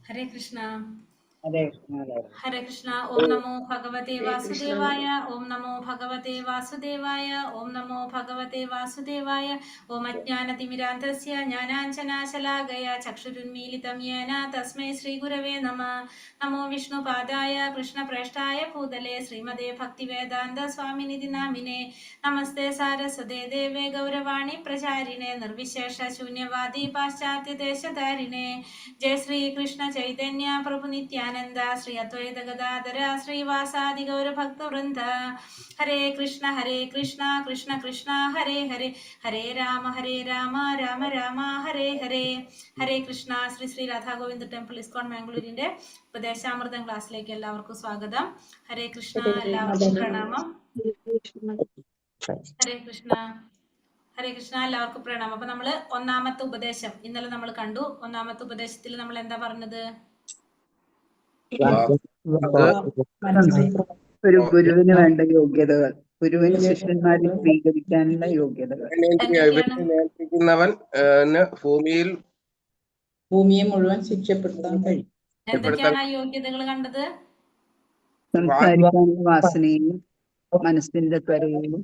हरे कृष्णा हरे कृष्णा। हरे कृष्णा। ओम नमो भगवते वासुदेवाय। ओम नमो भगवते वासुदेवाय। ओम नमो भगवते वासुदेवाय। ओम अज्ञानतिमिरान्धस्य ज्ञानाञ्जनाशलाकया चक्षुरुन्मीलितं येन तस्मै श्रीगुरवे नमः। नमो विष्णुपादाय कृष्णप्रेष्ठाय भूतले श्रीमते भक्तिवेदान्त स्वामिनिधि नामिने। नमस्ते सारस्वते देवे गौरवाणी प्रचारिणे निर्विशेष शून्यवादी पाश्चात्य देशधारिणे। जय श्री कृष्ण चैतन्य प्रभु नित्यानंद श्री अद्वैत गदाधर श्रीवासादि गौर भक्त वृंद। हरे कृष्ण कृष्ण कृष्ण हरे हरे, हरे राम राम राम हरे हरे. ഹരേ കൃഷ്ണ. ശ്രീ ശ്രീ രാധാ ഗോവിന്ദ് ടെമ്പിൾ ഇസ്കോൺ മാംഗ്ലൂരിന്റെ ഉപദേശാമൃതം ക്ലാസ്സിലേക്ക് എല്ലാവർക്കും സ്വാഗതം. ഹരേ കൃഷ്ണ. എല്ലാവർക്കും പ്രണാമം. ഹരേ കൃഷ്ണ. ഹരേ കൃഷ്ണ. എല്ലാവർക്കും പ്രണാമം. അപ്പൊ നമ്മള് ഒന്നാമത്തെ ഉപദേശം ഇന്നലെ നമ്മൾ കണ്ടു. ഒന്നാമത്തെ ഉപദേശത്തിൽ നമ്മൾ എന്താ പറഞ്ഞത്? ഒരു ഗുരുവിന് വേണ്ട യോഗ്യതകൾ, ഗുരുവിന് ശിഷ്യന്മാരിൽ സ്വീകരിക്കാനുള്ള യോഗ്യതകൾ. ഭൂമിയെ മുഴുവൻ ശിക്ഷപ്പെടുത്താൻ കഴിയും. എന്തൊക്കെയാണ് ആ യോഗ്യതകൾ കണ്ടത്? സംസാരിക്കാനുള്ള വാസനയും മനസ്സിന്റെ ത്വരയും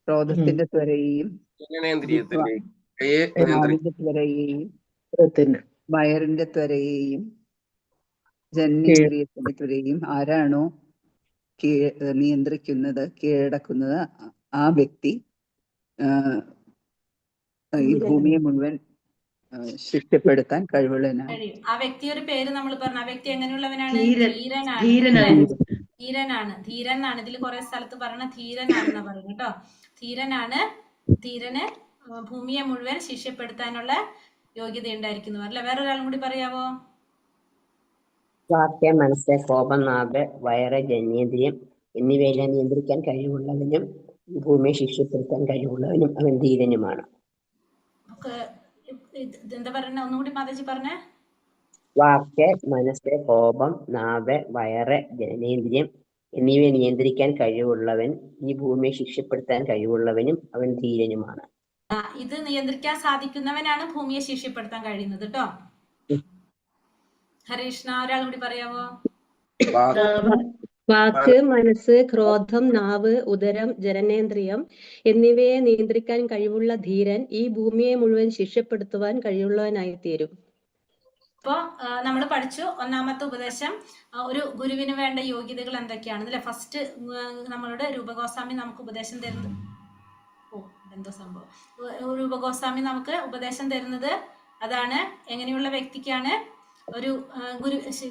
ക്രോധത്തിന്റെ ത്വരയും നാവിന്റെ ത്വരയെയും വയറിന്റെ ത്വരയെയും ജനനേന്ദ്രിയത്തിന്റെ ത്വരയും ആരാണോ നിയന്ത്രിക്കുന്നത്, കീഴടക്കുന്നത്, ആ വ്യക്തി ഈ ഭൂമിയെ മുഴുവൻ ശിക്ഷപ്പെടുത്താൻ കഴിവുള്ളവനാണ്. ആ വ്യക്തി ഒരു പേര് നമ്മൾ പറഞ്ഞു. ആ വ്യക്തി എങ്ങനെയുള്ളവനാണ്? ധീരനാണ്. ധീരനാണ്. ഇതിൽ കുറെ സ്ഥലത്ത് പറഞ്ഞ ധീരനാണെന്ന് പറയുന്നു കേട്ടോ. ധീരന് ഭൂമിയെ മുഴുവൻ ശിക്ഷപ്പെടുത്താനുള്ള യോഗ്യത ഉണ്ടായിരിക്കുന്നു അല്ലെ. വേറൊരാളും കൂടി പറയാവോ? വാക്യ, മനസ്സ്, കോപം, നാവ്, വയറ്, ജനനേന്ദ്രിയം എന്നിവയെല്ലാം നിയന്ത്രിക്കാൻ കഴിവുള്ളവനും ഭൂമിയെ ശിക്ഷപ്പെടുത്താൻ കഴിവുള്ളവനും അവൻ ധീരനുമാണ്. എന്താ പറഞ്ഞ? ഒന്നുകൂടി മാതാജി പറഞ്ഞേ. വാക്യ, മനസ്സ്, കോപം, നാവ്, വയറ്, ജനനേന്ദ്രിയം എന്നിവയെ നിയന്ത്രിക്കാൻ കഴിവുള്ളവൻ ഈ ഭൂമിയെ ശിക്ഷപ്പെടുത്താൻ കഴിവുള്ളവനും അവൻ ധീരനുമാണ്. ഇത് നിയന്ത്രിക്കാൻ സാധിക്കുന്നവനാണ് ഭൂമിയെ ശിക്ഷപ്പെടുത്താൻ കഴിയുന്നത് കേട്ടോ. ഹരീഷ്ണ, ഒരാൾ കൂടി പറയാവോ? വാക്ക്, മനസ്സ്, ക്രോധം, നാവ്, ഉദരം, ജനനേന്ദ്രിയം എന്നിവയെ നിയന്ത്രിക്കാൻ കഴിവുള്ള ധീരൻ ഈ ഭൂമിയെ മുഴുവൻ ശിക്ഷപ്പെടുത്തുവാൻ കഴിവുള്ളവനായി തീരും. അപ്പോ നമ്മൾ പഠിച്ചു ഒന്നാമത്തെ ഉപദേശം ഒരു ഗുരുവിന് വേണ്ട യോഗ്യതകൾ എന്തൊക്കെയാണെന്നല്ലേ. ഫസ്റ്റ് നമ്മളുടെ രൂപഗോസ്വാമി നമുക്ക് ഉപദേശം തരുന്നത്. എന്തോ സംഭവം. രൂപഗോസ്വാമി നമുക്ക് ഉപദേശം തരുന്നത് അതാണ്. എങ്ങനെയുള്ള വ്യക്തിക്കാണ് ഒരു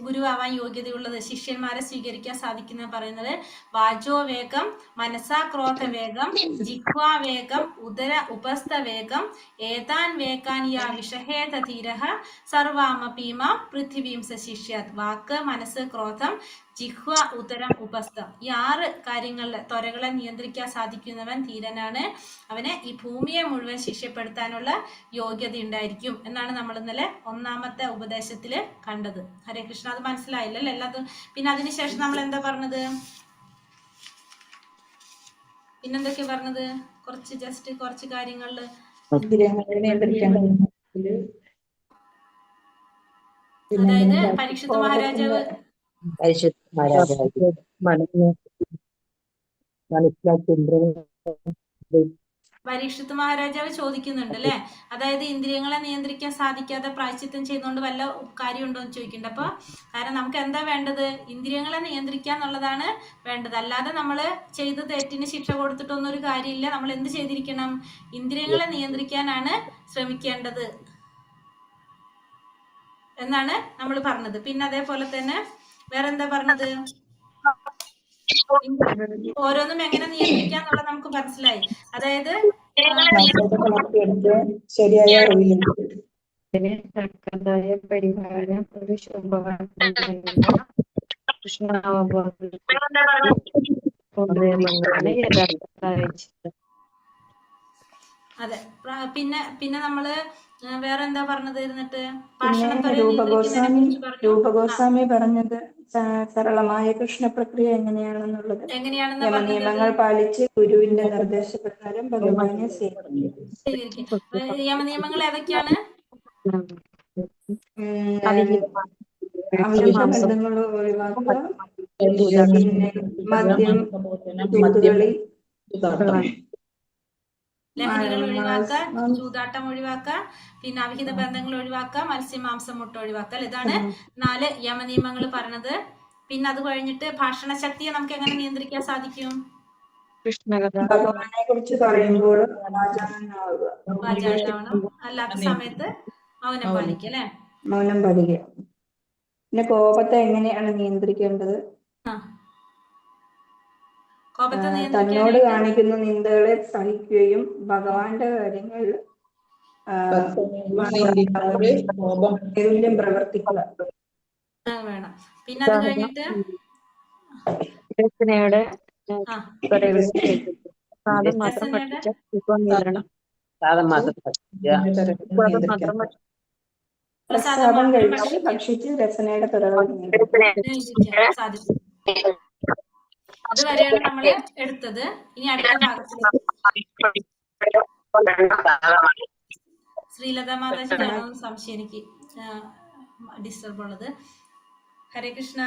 ഗുരുവാവാൻ യോഗ്യതയുള്ളത്, ശിഷ്യന്മാരെ സ്വീകരിക്കാൻ സാധിക്കുന്ന പറയുന്നത്? വാചോ വേഗം, മനസാ ക്രോധ വേഗം, ജിഹ്വാ വേഗം, ഉദര ഉപസ്ഥ വേഗം, ഏതാൻ വേഗാൻ യാ വിഷഹേത ധീരഃ സർവാമപീമ പൃഥിവീം സശിഷ്യാത്. വാക്ക്, മനസ്സ്, ക്രോധം, ജിഹ്വ, ഉദരം, ഉപസ്ഥ, ഈ 6 കാര്യങ്ങളിലെ ത്വരകളെ നിയന്ത്രിക്കാൻ സാധിക്കുന്നവൻ ധീരനാണ്. അവന് ഈ ഭൂമിയെ മുഴുവൻ ശിക്ഷപ്പെടുത്താനുള്ള യോഗ്യത ഉണ്ടായിരിക്കും എന്നാണ് നമ്മൾ ഇന്നലെ ഒന്നാമത്തെ ഉപദേശത്തില് കണ്ടത്. ഹരേ കൃഷ്ണ. അത് മനസ്സിലായില്ലല്ലോ എല്ലാതും. പിന്നെ അതിനുശേഷം നമ്മൾ എന്താ പറഞ്ഞത്? പിന്നെന്തൊക്കെ പറഞ്ഞത്? കുറച്ച് കാര്യങ്ങളില് അതായത് പരീക്ഷിത് മഹാരാജാവ് പരീക്ഷിത് മഹാരാജാവ് ചോദിക്കുന്നുണ്ട് അല്ലെ. അതായത് ഇന്ദ്രിയങ്ങളെ നിയന്ത്രിക്കാൻ സാധിക്കാതെ പ്രായശ്ചിത്തം ചെയ്യുന്നതുകൊണ്ട് വല്ല കാര്യമുണ്ടോ എന്ന് ചോദിക്കുന്നുണ്ട്. അപ്പൊ കാരണം നമുക്ക് എന്താ വേണ്ടത്? ഇന്ദ്രിയങ്ങളെ നിയന്ത്രിക്കുക എന്നുള്ളതാണ് വേണ്ടത്. അല്ലാതെ നമ്മൾ ചെയ്ത തെറ്റിന് ശിക്ഷ കൊടുത്തിട്ടൊന്നും ഒരു കാര്യമില്ല. നമ്മൾ എന്ത് ചെയ്തിരിക്കണം? ഇന്ദ്രിയങ്ങളെ നിയന്ത്രിക്കാനാണ് ശ്രമിക്കേണ്ടത് എന്നാണ് നമ്മൾ പറഞ്ഞത്. പിന്നെ അതേപോലെ തന്നെ വേറെന്താ പറഞ്ഞത്? ഓരോന്നും എങ്ങനെ നിയന്ത്രിക്കാന്നുള്ളത് നമുക്ക് മനസ്സിലായി. അതായത് ശരിയായ അറിവില്ല പരിഹാരം ഒരു അതെ. പിന്നെ നമ്മള് വേറെന്താ പറഞ്ഞത്? ഇരുന്നിട്ട് രൂപഗോസ്വാമി പറഞ്ഞത് സരളമായ കൃഷ്ണ പ്രക്രിയ എങ്ങനെയാണെന്നുള്ളത്. നിയമങ്ങൾ പാലിച്ച് ഗുരുവിന്റെ നിർദ്ദേശപ്രകാരം ഭഗവാനെ സ്വീകരിക്കും. യമനിയമങ്ങൾ ഏതൊക്കെയാണ്? അവിഹിത ബന്ധങ്ങൾ ഒഴിവാക്കുക, പിന്നെ മദ്യം, ചൂതുകളി, ലഹരികൾ ഒഴിവാക്കുക, മാംസം, ചൂതാട്ടം ഒഴിവാക്കുക, പിന്നെ അവിഹിത ബന്ധങ്ങൾ ഒഴിവാക്കുക, മത്സ്യമാംസം മുട്ട ഒഴിവാക്കുക. ഇതാണ് 4 യമനിയമങ്ങൾ പറഞ്ഞത്. പിന്നെ അത് കഴിഞ്ഞിട്ട് ഭാഷണശക്തിയെ നമുക്ക് എങ്ങനെ നിയന്ത്രിക്കാൻ സാധിക്കും? ഭഗവാനെ കുറിച്ച് പറയുമ്പോൾ വാചാലനാവണം, അല്ലാത്ത സമയത്ത് മൗനം പാലിക്കുക അല്ലെ. മൗനം പാലിക്കുക. പിന്നെ കോപത്തെ എങ്ങനെയാണ് നിയന്ത്രിക്കേണ്ടത്? കോപത്തെ തന്നോട് നിയന്ത്രിക്കാനായിട്ട് കാണിക്കുന്ന നിന്ദകളെ സഹിക്കുകയും ഭഗവാന്റെ കാര്യങ്ങൾ നൈർമല്യം പ്രവർത്തിക്കുക വേണം. പിന്നെ അത് കഴിഞ്ഞിട്ട് രചനയുടെ പ്രസാദം കഴിച്ച് ഭക്ഷിച്ച് രചനയുടെ തുറകൾ നിയന്ത്രിക്കാൻ സാധിക്കും. അതുവരെയാണ് നമ്മൾ എടുത്തത്. ഇനി അടുത്ത ഭാഗത്തിലേക്ക് ശ്രീലത മാതാജിയാണോ സംശയം എനിക്ക് ഡിസ്റ്റർബ് ഉള്ളത്. ഹരേ കൃഷ്ണ.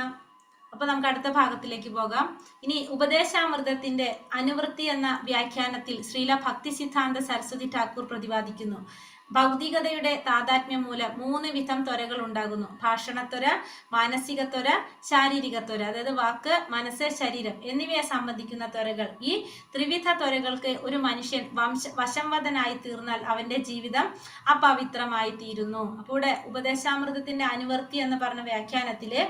അപ്പൊ നമുക്ക് അടുത്ത ഭാഗത്തിലേക്ക് പോകാം. ഇനി ഉപദേശാമൃതത്തിന്റെ അനുവൃത്തി എന്ന വ്യാഖ്യാനത്തിൽ ശ്രീല ഭക്തി സിദ്ധാന്ത സരസ്വതി ഠാക്കൂർ പ്രതിപാദിക്കുന്നു. ഭൗതികതയുടെ താതാത്മ്യം മൂലം 3 വിധം ത്വരകൾ ഉണ്ടാകുന്നു. ഭാഷണത്വര, മാനസിക ത്വര, ശാരീരിക ത്വര. അതായത് വാക്ക്, മനസ്സ്, ശരീരം എന്നിവയെ സംബന്ധിക്കുന്ന ത്വരകൾ. ഈ ത്രിവിധ ത്വരകൾക്ക് ഒരു മനുഷ്യൻ വശംവദനായി തീർന്നാൽ അവന്റെ ജീവിതം അപവിത്രമായി തീരുന്നു. അപ്പോൾ ഇവിടെ ഉപദേശാമൃതത്തിന്റെ അനുവർത്തി എന്ന് പറഞ്ഞ വ്യാഖ്യാനത്തില്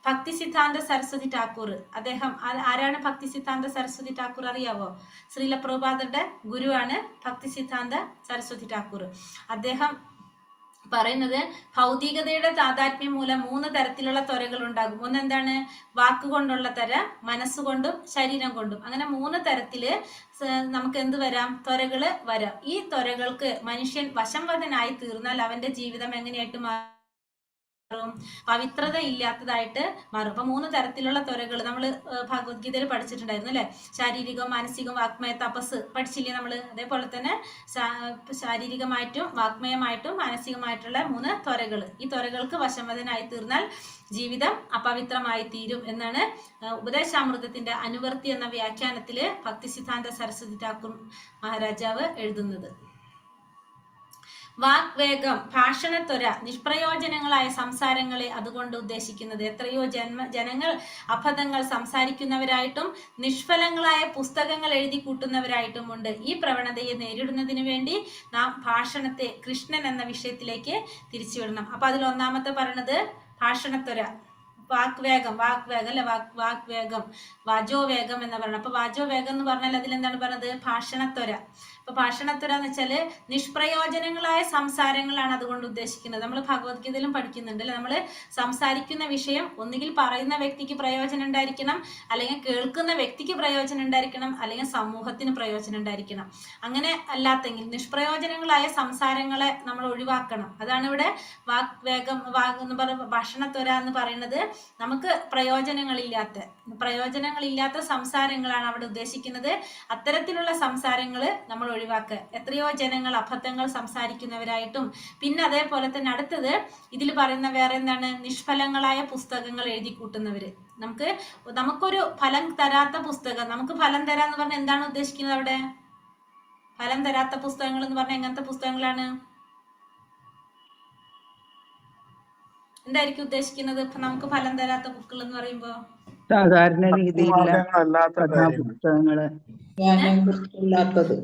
ഭക്തി സിദ്ധാന്ത സരസ്വതി ഠാക്കൂർ, അദ്ദേഹം ആരാണ്? ഭക്തി സിദ്ധാന്ത സരസ്വതി ഠാക്കൂർ അറിയാവോ? ശ്രീല പ്രഭുപാദരുടെ ഗുരുവാണ് ഭക്തി സിദ്ധാന്ത സരസ്വതി ഠാക്കൂർ. അദ്ദേഹം പറയുന്നത് ഭൗതികതയുടെ താതാത്മ്യം മൂലം 3 തരത്തിലുള്ള ത്വരകൾ ഉണ്ടാകും. ഒന്നെന്താണ്? വാക്കുകൊണ്ടുള്ള ത്വര, മനസ്സുകൊണ്ടും ശരീരം കൊണ്ടും. അങ്ങനെ 3 തരത്തില് നമുക്ക് എന്ത് വരാം? ത്വരകള് വരാം. ഈ ത്വരകൾക്ക് മനുഷ്യൻ വശംവദനായി തീർന്നാൽ അവന്റെ ജീവിതം എങ്ങനെയായിട്ട് മാറും? പവിത്രത ഇല്ലാത്തതായിട്ട് മാറും. അപ്പൊ 3 തരത്തിലുള്ള ത്വരകൾ നമ്മൾ ഭഗവത്ഗീതയിൽ പഠിച്ചിട്ടുണ്ടായിരുന്നു അല്ലെ. ശാരീരികം, മാനസികം, വാഗ്മയ, തപസ് പഠിച്ചില്ലേ നമ്മള്? അതേപോലെ തന്നെ ശാരീരികമായിട്ടും വാഗ്മയമായിട്ടും മാനസികമായിട്ടുള്ള 3 ത്വരകൾ. ഈ ത്വരകൾക്ക് വശംവദനായി തീർന്നാൽ ജീവിതം അപവിത്രമായി തീരും എന്നാണ് ഉപദേശാമൃതത്തിന്റെ അനുവർത്തി എന്ന വ്യാഖ്യാനത്തില് ഭക്തി സിദ്ധാന്ത സരസ്വതി ഠാക്കൂർ മഹാരാജാവ് എഴുതുന്നത്. വാഗ്വേഗം, ഭാഷണത്വര, നിഷ്പ്രയോജനങ്ങളായ സംസാരങ്ങളെ അതുകൊണ്ട് ഉദ്ദേശിക്കുന്നത്. എത്രയോ ജനങ്ങൾ അബദ്ധങ്ങൾ സംസാരിക്കുന്നവരായിട്ടും നിഷ്ഫലങ്ങളായ പുസ്തകങ്ങൾ എഴുതി കൂട്ടുന്നവരായിട്ടും ഉണ്ട്. ഈ പ്രവണതയെ നേരിടുന്നതിന് വേണ്ടി നാം ഭാഷണത്തെ കൃഷ്ണൻ എന്ന വിഷയത്തിലേക്ക് തിരിച്ചുവിടണം. അപ്പൊ അതിൽ ഒന്നാമത്തെ പറയണത് ഭാഷണത്വര, വാഗ്വേഗം അല്ലെ, വാഗ്വേഗം, വാചോവേഗം എന്ന് പറയണം. അപ്പൊ വാചോവേഗം എന്ന് പറഞ്ഞാൽ അതിലെന്താണ് പറഞ്ഞത്? ഭാഷണത്വര. അപ്പൊ ഭാഷണത്വര എന്ന് വെച്ചാല് നിഷ്പ്രയോജനങ്ങളായ സംസാരങ്ങളാണ് അതുകൊണ്ട് ഉദ്ദേശിക്കുന്നത്. നമ്മൾ ഭഗവത്ഗീതയിലും പഠിക്കുന്നുണ്ട് അല്ലെ. നമ്മൾ സംസാരിക്കുന്ന വിഷയം ഒന്നുകിൽ പറയുന്ന വ്യക്തിക്ക് പ്രയോജനം ഉണ്ടായിരിക്കണം, അല്ലെങ്കിൽ കേൾക്കുന്ന വ്യക്തിക്ക് പ്രയോജനം ഉണ്ടായിരിക്കണം, അല്ലെങ്കിൽ സമൂഹത്തിന് പ്രയോജനം ഉണ്ടായിരിക്കണം. അങ്ങനെ അല്ലാത്തെങ്കിൽ നിഷ്പ്രയോജനങ്ങളായ സംസാരങ്ങളെ നമ്മൾ ഒഴിവാക്കണം. അതാണ് ഇവിടെ വാഗ്വേഗം എന്ന് പറയുന്ന ഭാഷണത്വര എന്ന് പറയുന്നത്. നമുക്ക് പ്രയോജനങ്ങളില്ലാത്ത സംസാരങ്ങളാണ് അവിടെ ഉദ്ദേശിക്കുന്നത്. അത്തരത്തിലുള്ള സംസാരങ്ങൾ നമ്മൾ ഒഴിവാക്കുക. എത്രയോ ജനങ്ങൾ അബദ്ധങ്ങൾ സംസാരിക്കുന്നവരായിട്ടും, പിന്നെ അതേപോലെ തന്നെ അടുത്തത് ഇതിൽ പറയുന്ന വേറെ എന്താണ്? നിഷ്ഫലങ്ങളായ പുസ്തകങ്ങൾ എഴുതി കൂട്ടുന്നവര്. നമുക്കൊരു ഫലം തരാത്ത പുസ്തകം, നമുക്ക് ഫലം തരാന്ന് പറഞ്ഞാൽ എന്താണ് ഉദ്ദേശിക്കുന്നത് അവിടെ? ഫലം തരാത്ത പുസ്തകങ്ങൾ എന്ന് പറഞ്ഞാൽ എങ്ങനത്തെ പുസ്തകങ്ങളാണ്? എന്തായിരിക്കും ഉദ്ദേശിക്കുന്നത്? നമുക്ക് ഫലം തരാത്ത ബുക്കുകൾ എന്ന് പറയുമ്പോ സാധാരണ രീതിയിലുള്ള പുസ്തകങ്ങള്,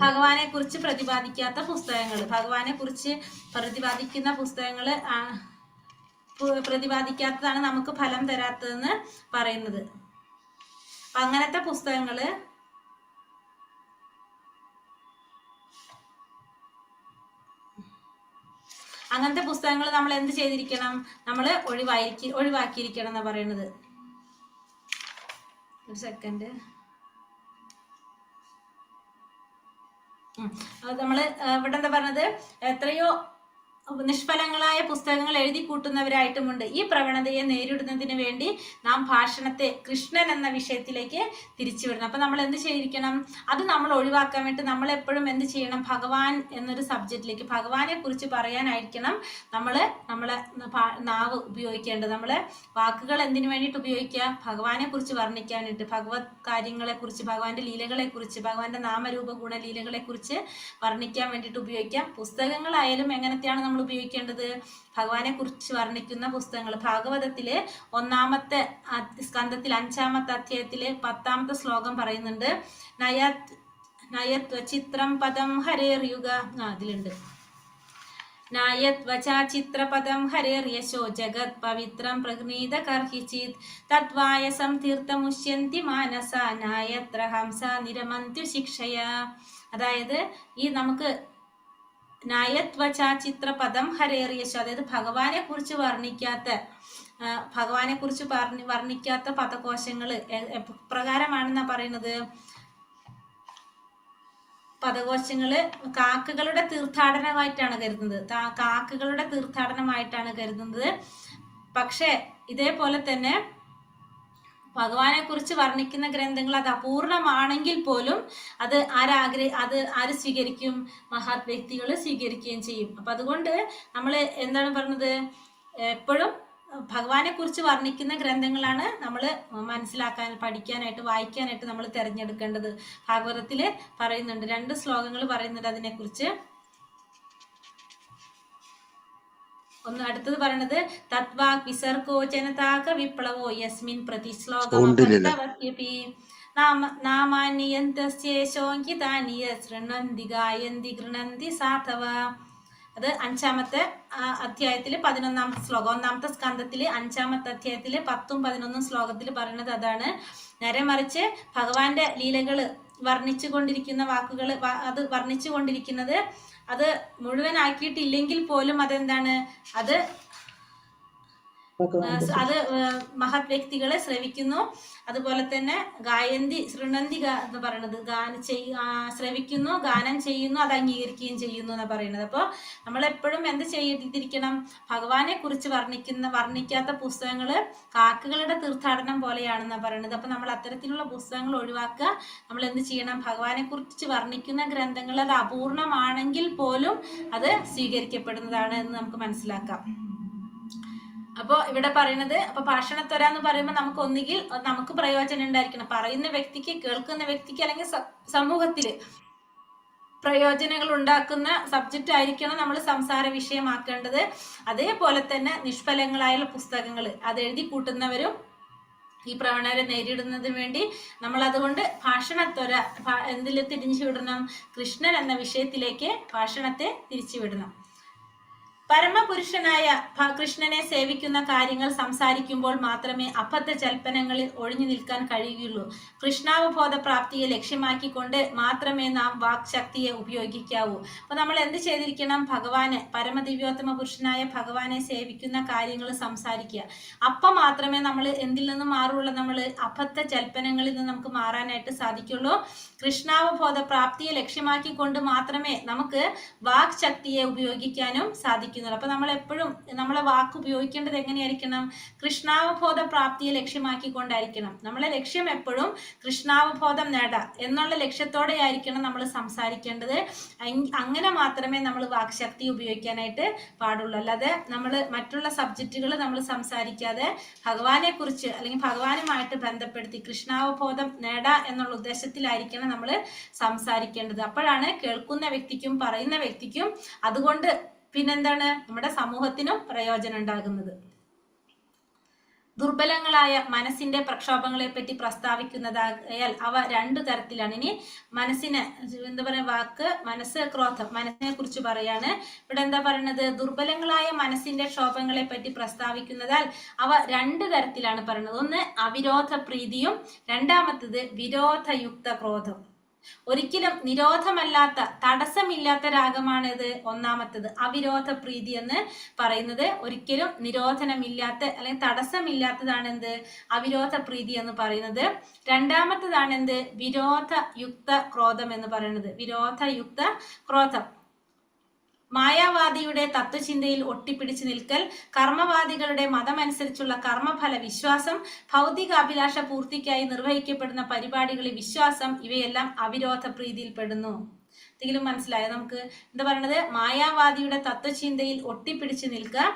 ഭഗവാനെ കുറിച്ച് പ്രതിപാദിക്കാത്ത പുസ്തകങ്ങൾ, ഭഗവാനെ കുറിച്ച് പ്രതിപാദിക്കുന്ന പുസ്തകങ്ങള് പ്രതിപാദിക്കാത്തതാണ് നമുക്ക് ഫലം തരാത്തതെന്ന് പറയുന്നത്. അപ്പൊ അങ്ങനത്തെ പുസ്തകങ്ങള് നമ്മൾ എന്ത് ചെയ്തിരിക്കണം? നമ്മൾ ഒഴിവാക്കിയിരിക്കണം എന്നാ പറയുന്നത്. ഒരു സെക്കൻഡ്. നമ്മള് ഇവിടെ എന്താ പറഞ്ഞത്? എത്രയോ നിഷ്ഫലങ്ങളായ പുസ്തകങ്ങൾ എഴുതി കൂട്ടുന്നവരായിട്ടുമുണ്ട്. ഈ പ്രവണതയെ നേരിടുന്നതിന് വേണ്ടി നാം ഭാഷണത്തെ കൃഷ്ണൻ എന്ന വിഷയത്തിലേക്ക് തിരിച്ചുവിടണം. അപ്പൊ നമ്മൾ എന്ത് ചെയ്തിരിക്കണം? അത് നമ്മൾ ഒഴിവാക്കാൻ വേണ്ടി നമ്മൾ എപ്പോഴും എന്ത് ചെയ്യണം? ഭഗവാൻ എന്നൊരു സബ്ജക്റ്റിലേക്ക്, ഭഗവാനെ കുറിച്ച് പറയാനായിരിക്കണം നമ്മളെ നാവ് ഉപയോഗിക്കേണ്ടത്. നമ്മളെ വാക്കുകൾ എന്തിനു വേണ്ടിയിട്ട് ഉപയോഗിക്കുക? ഭഗവാനെ കുറിച്ച് വർണ്ണിക്കാനായിട്ട്, ഭഗവത് കാര്യങ്ങളെ കുറിച്ച്, ഭഗവാന്റെ ലീലകളെ കുറിച്ച്, ഭഗവാന്റെ നാമരൂപ ഗുണലീലകളെ കുറിച്ച് വർണ്ണിക്കാൻ വേണ്ടിയിട്ട് ഉപയോഗിക്കാം. പുസ്തകങ്ങളായാലും എങ്ങനത്തെയാണ് നമ്മൾ ഉപയോഗിക്കേണ്ടത്? ഭഗവാനെ കുറിച്ച് വർണ്ണിക്കുന്ന പുസ്തകങ്ങൾ. ഭാഗവതത്തില് 1-ാമത്തെ സ്കന്ധത്തിൽ 5-ാമത്തെ അധ്യായത്തില് 10-ാമത്തെ ശ്ലോകം പറയുന്നുണ്ട്. നയത് ചിത്രം പദം ഹരേർയുഗ, അതിലുണ്ട്. നായത്വചിത്രപദം ഹരേർയശോ ജഗത് പവിത്രം പ്രഗ്നീത കർഹിചിത് തദ്വായസം തീർത്ഥമുഷ്യന്തി മാനസ നായത്ര ഹംസ നിരമന്ത്യു ശിക്ഷയ. അതായത് ഈ നമുക്ക് നായത്വചിത്രപദം ഹരേർയശോ, അതായത് ഭഗവാനെ കുറിച്ച് വർണ്ണിക്കാത്ത പദകോശങ്ങൾ പ്രകാരമാണെന്നാ പറയുന്നത്. പദകോശങ്ങള് കാക്കകളുടെ തീർത്ഥാടനമായിട്ടാണ് കരുതുന്നത്. പക്ഷെ ഇതേപോലെ തന്നെ ഭഗവാനെ കുറിച്ച് വർണ്ണിക്കുന്ന ഗ്രന്ഥങ്ങൾ അത് അപൂർണമാണെങ്കിൽ പോലും അത് ആര് സ്വീകരിക്കും? മഹത് വ്യക്തികൾ സ്വീകരിക്കുകയും ചെയ്യും. അപ്പൊ അതുകൊണ്ട് നമ്മൾ എന്താണ് പറഞ്ഞത്? എപ്പോഴും ഭഗവാനെ കുറിച്ച് വർണ്ണിക്കുന്ന ഗ്രന്ഥങ്ങളാണ് നമ്മൾ മനസ്സിലാക്കാൻ, പഠിക്കാനായിട്ട്, വായിക്കാനായിട്ട് നമ്മൾ തിരഞ്ഞെടുക്കേണ്ടത്. ഭാഗവതത്തില് പറയുന്നുണ്ട്, 2 ശ്ലോകങ്ങൾ പറയുന്നുണ്ട് അതിനെക്കുറിച്ച്. അടുത്തത് പറയണത് തത്വാക് വിസർഗോ ജനതാക വിപ്ലവോ യസ്മിൻ പ്രതിശ്ലോകമപി നാമാന്യന്തസ്യേശോങ്കിതാനി ശൃണ്വന്തി ഗായന്തി ഗൃണന്തി സാധവ. അത് 5-ാമത്തെ അധ്യായത്തില് 11-ാമത്തെ ശ്ലോകം, 1-ാമത്തെ സ്കന്ധത്തില് 5-ാമത്തെ അധ്യായത്തില് 10ഉം 11ഉം ശ്ലോകത്തിൽ പറയുന്നത് അതാണ്. നേരെ മറിച്ച് ഭഗവാന്റെ ലീലകള് വർണ്ണിച്ചുകൊണ്ടിരിക്കുന്ന വാക്കുകൾ, അത് വർണ്ണിച്ചുകൊണ്ടിരിക്കുന്നത് അത് മുഴുവനാക്കിയിട്ടില്ലെങ്കിൽ പോലും അതെന്താണ്? അത് മഹത് വ്യക്തികളെ ശ്രവിക്കുന്നു. അതുപോലെ തന്നെ ഗായന്തി ശൃണ്വന്തി എന്ന് പറയുന്നത് ശ്രവിക്കുന്നു, ഗാനം ചെയ്യുന്നു, അത് അംഗീകരിക്കുകയും ചെയ്യുന്നു എന്നാണ് പറയുന്നത്. അപ്പോൾ നമ്മളെപ്പോഴും എന്ത് ചെയ്തിരിക്കണം? ഭഗവാനെ കുറിച്ച് വർണ്ണിക്കാത്ത പുസ്തകങ്ങൾ കാക്കകളുടെ തീർത്ഥാടനം പോലെയാണെന്നാണ് പറയുന്നത്. അപ്പൊ നമ്മൾ അത്തരത്തിലുള്ള പുസ്തകങ്ങൾ ഒഴിവാക്കുക. നമ്മൾ എന്ത് ചെയ്യണം? ഭഗവാനെ കുറിച്ച് വർണ്ണിക്കുന്ന ഗ്രന്ഥങ്ങൾ അത് അപൂർണമാണെങ്കിൽ പോലും അത് സ്വീകരിക്കപ്പെടുന്നതാണ് എന്ന് നമുക്ക് മനസ്സിലാക്കാം. അപ്പൊ ഇവിടെ പറയുന്നത്, അപ്പൊ ഭാഷണത്വര എന്ന് പറയുമ്പോൾ നമുക്ക് ഒന്നുകിൽ നമുക്ക് പ്രയോജനം ഉണ്ടായിരിക്കണം, പറയുന്ന വ്യക്തിക്ക്, കേൾക്കുന്ന വ്യക്തിക്ക്, അല്ലെങ്കിൽ സമൂഹത്തില് പ്രയോജനങ്ങൾ ഉണ്ടാക്കുന്ന സബ്ജക്റ്റ് ആയിരിക്കണം നമ്മൾ സംസാര വിഷയമാക്കേണ്ടത്. അതേപോലെ തന്നെ നിഷ്ഫലങ്ങളായ പുസ്തകങ്ങൾ അത് എഴുതി കൂട്ടുന്നവരും ഈ പ്രവണതയെ നേരിടുന്നതിന് വേണ്ടി നമ്മൾ അതുകൊണ്ട് ഭാഷണത്വര എന്തിൽ തിരിച്ചുവിടണം? കൃഷ്ണൻ എന്ന വിഷയത്തിലേക്ക് ഭാഷണത്തെ തിരിച്ചുവിടണം. പരമപുരുഷനായ കൃഷ്ണനെ സേവിക്കുന്ന കാര്യങ്ങൾ സംസാരിക്കുമ്പോൾ മാത്രമേ അബദ്ധ ജൽപ്പനങ്ങളിൽ ഒഴിഞ്ഞു നിൽക്കാൻ കഴിയുകയുള്ളൂ. കൃഷ്ണാവബോധ പ്രാപ്തിയെ ലക്ഷ്യമാക്കിക്കൊണ്ട് മാത്രമേ നാം വാക്ശക്തിയെ ഉപയോഗിക്കാവൂ. അപ്പൊ നമ്മൾ എന്ത് ചെയ്തിരിക്കണം? ഭഗവാനെ, പരമദിവ്യോത്തമ പുരുഷനായ ഭഗവാനെ സേവിക്കുന്ന കാര്യങ്ങൾ സംസാരിക്കുക. അപ്പം മാത്രമേ നമ്മൾ എന്തിൽ നിന്ന് മാറുള്ളൂ? നമ്മൾ അബദ്ധ ജൽപ്പനങ്ങളിൽ നിന്ന് നമുക്ക് മാറാനായിട്ട് സാധിക്കുള്ളൂ. കൃഷ്ണാവബോധ പ്രാപ്തിയെ ലക്ഷ്യമാക്കിക്കൊണ്ട് മാത്രമേ നമുക്ക് വാക്ശക്തിയെ ഉപയോഗിക്കാനും സാധിക്കൂ. അപ്പൊ നമ്മൾ എപ്പോഴും നമ്മളെ വാക്ക് ഉപയോഗിക്കേണ്ടത് എങ്ങനെയായിരിക്കണം? കൃഷ്ണാവബോധ പ്രാപ്തിയെ ലക്ഷ്യമാക്കിക്കൊണ്ടായിരിക്കണം. നമ്മളെ ലക്ഷ്യം എപ്പോഴും കൃഷ്ണാവബോധം നേടാം എന്നുള്ള ലക്ഷ്യത്തോടെ ആയിരിക്കണം നമ്മൾ സംസാരിക്കേണ്ടത്. അങ്ങനെ മാത്രമേ നമ്മൾ വാക്ശക്തി ഉപയോഗിക്കാനായിട്ട് പാടുള്ളൂ. അല്ലാതെ നമ്മൾ മറ്റുള്ള സബ്ജക്റ്റുകൾ നമ്മൾ സംസാരിക്കാതെ ഭഗവാനെ കുറിച്ച് അല്ലെങ്കിൽ ഭഗവാനുമായിട്ട് ബന്ധപ്പെടുത്തി കൃഷ്ണാവബോധം നേടാം എന്നുള്ള ഉദ്ദേശത്തിലായിരിക്കണം നമ്മൾ സംസാരിക്കേണ്ടത്. അപ്പോഴാണ് കേൾക്കുന്ന വ്യക്തിക്കും പറയുന്ന വ്യക്തിക്കും അതുകൊണ്ട് പിന്നെന്താണ്? നമ്മുടെ സമൂഹത്തിനും പ്രയോജനം ഉണ്ടാകുന്നത്. ദുർബലങ്ങളായ മനസ്സിന്റെ പ്രക്ഷോഭങ്ങളെ പറ്റി പ്രസ്താവിക്കുന്നതായാൽ അവ 2 തരത്തിലാണ്. ഇനി മനസ്സിന് എന്താ പറയുക? വാക്ക്, മനസ്സ്, ക്രോധം, മനസ്സിനെ കുറിച്ച് പറയാണ്. ഇവിടെ എന്താ പറയുന്നത്? ദുർബലങ്ങളായ മനസ്സിന്റെ ക്ഷോഭങ്ങളെ പറ്റി പ്രസ്താവിക്കുന്നതാൽ അവ 2 തരത്തിലാണ് പറയുന്നത്. ഒന്ന് അവിരോധ പ്രീതിയും, രണ്ടാമത്തത് വിരോധയുക്ത ക്രോധം. ഒരിക്കലും നിരോധമല്ലാത്ത, തടസ്സമില്ലാത്ത രാഗമാണിത്. ഒന്നാമത്തത് അവിരോധ പ്രീതി എന്ന് പറയുന്നത് ഒരിക്കലും നിരോധനമില്ലാത്ത അല്ലെങ്കിൽ തടസ്സമില്ലാത്തതാണ് എന്ത്? അവിരോധ പ്രീതി എന്ന് പറയുന്നത്. രണ്ടാമത്തതാണ് എന്ത്? വിരോധയുക്ത ക്രോധം എന്ന് പറയുന്നത്. വിരോധയുക്ത ക്രോധം. മായാവാദിയുടെ തത്വചിന്തയിൽ ഒട്ടിപ്പിടിച്ചു നിൽക്കൽ, കർമ്മവാദികളുടെ മതമനുസരിച്ചുള്ള കർമ്മഫല വിശ്വാസം, ഭൗതിക അഭിലാഷ പൂർത്തിക്കായി നിർവഹിക്കപ്പെടുന്ന പരിപാടികളിൽ വിശ്വാസം, ഇവയെല്ലാം അവിരോധ പ്രീതിയിൽ പെടുന്നു. എന്തെങ്കിലും മനസ്സിലായോ? നമുക്ക് എന്താ പറയണത്? മായാവാദിയുടെ തത്വചിന്തയിൽ ഒട്ടിപ്പിടിച്ചു നിൽക്കുക,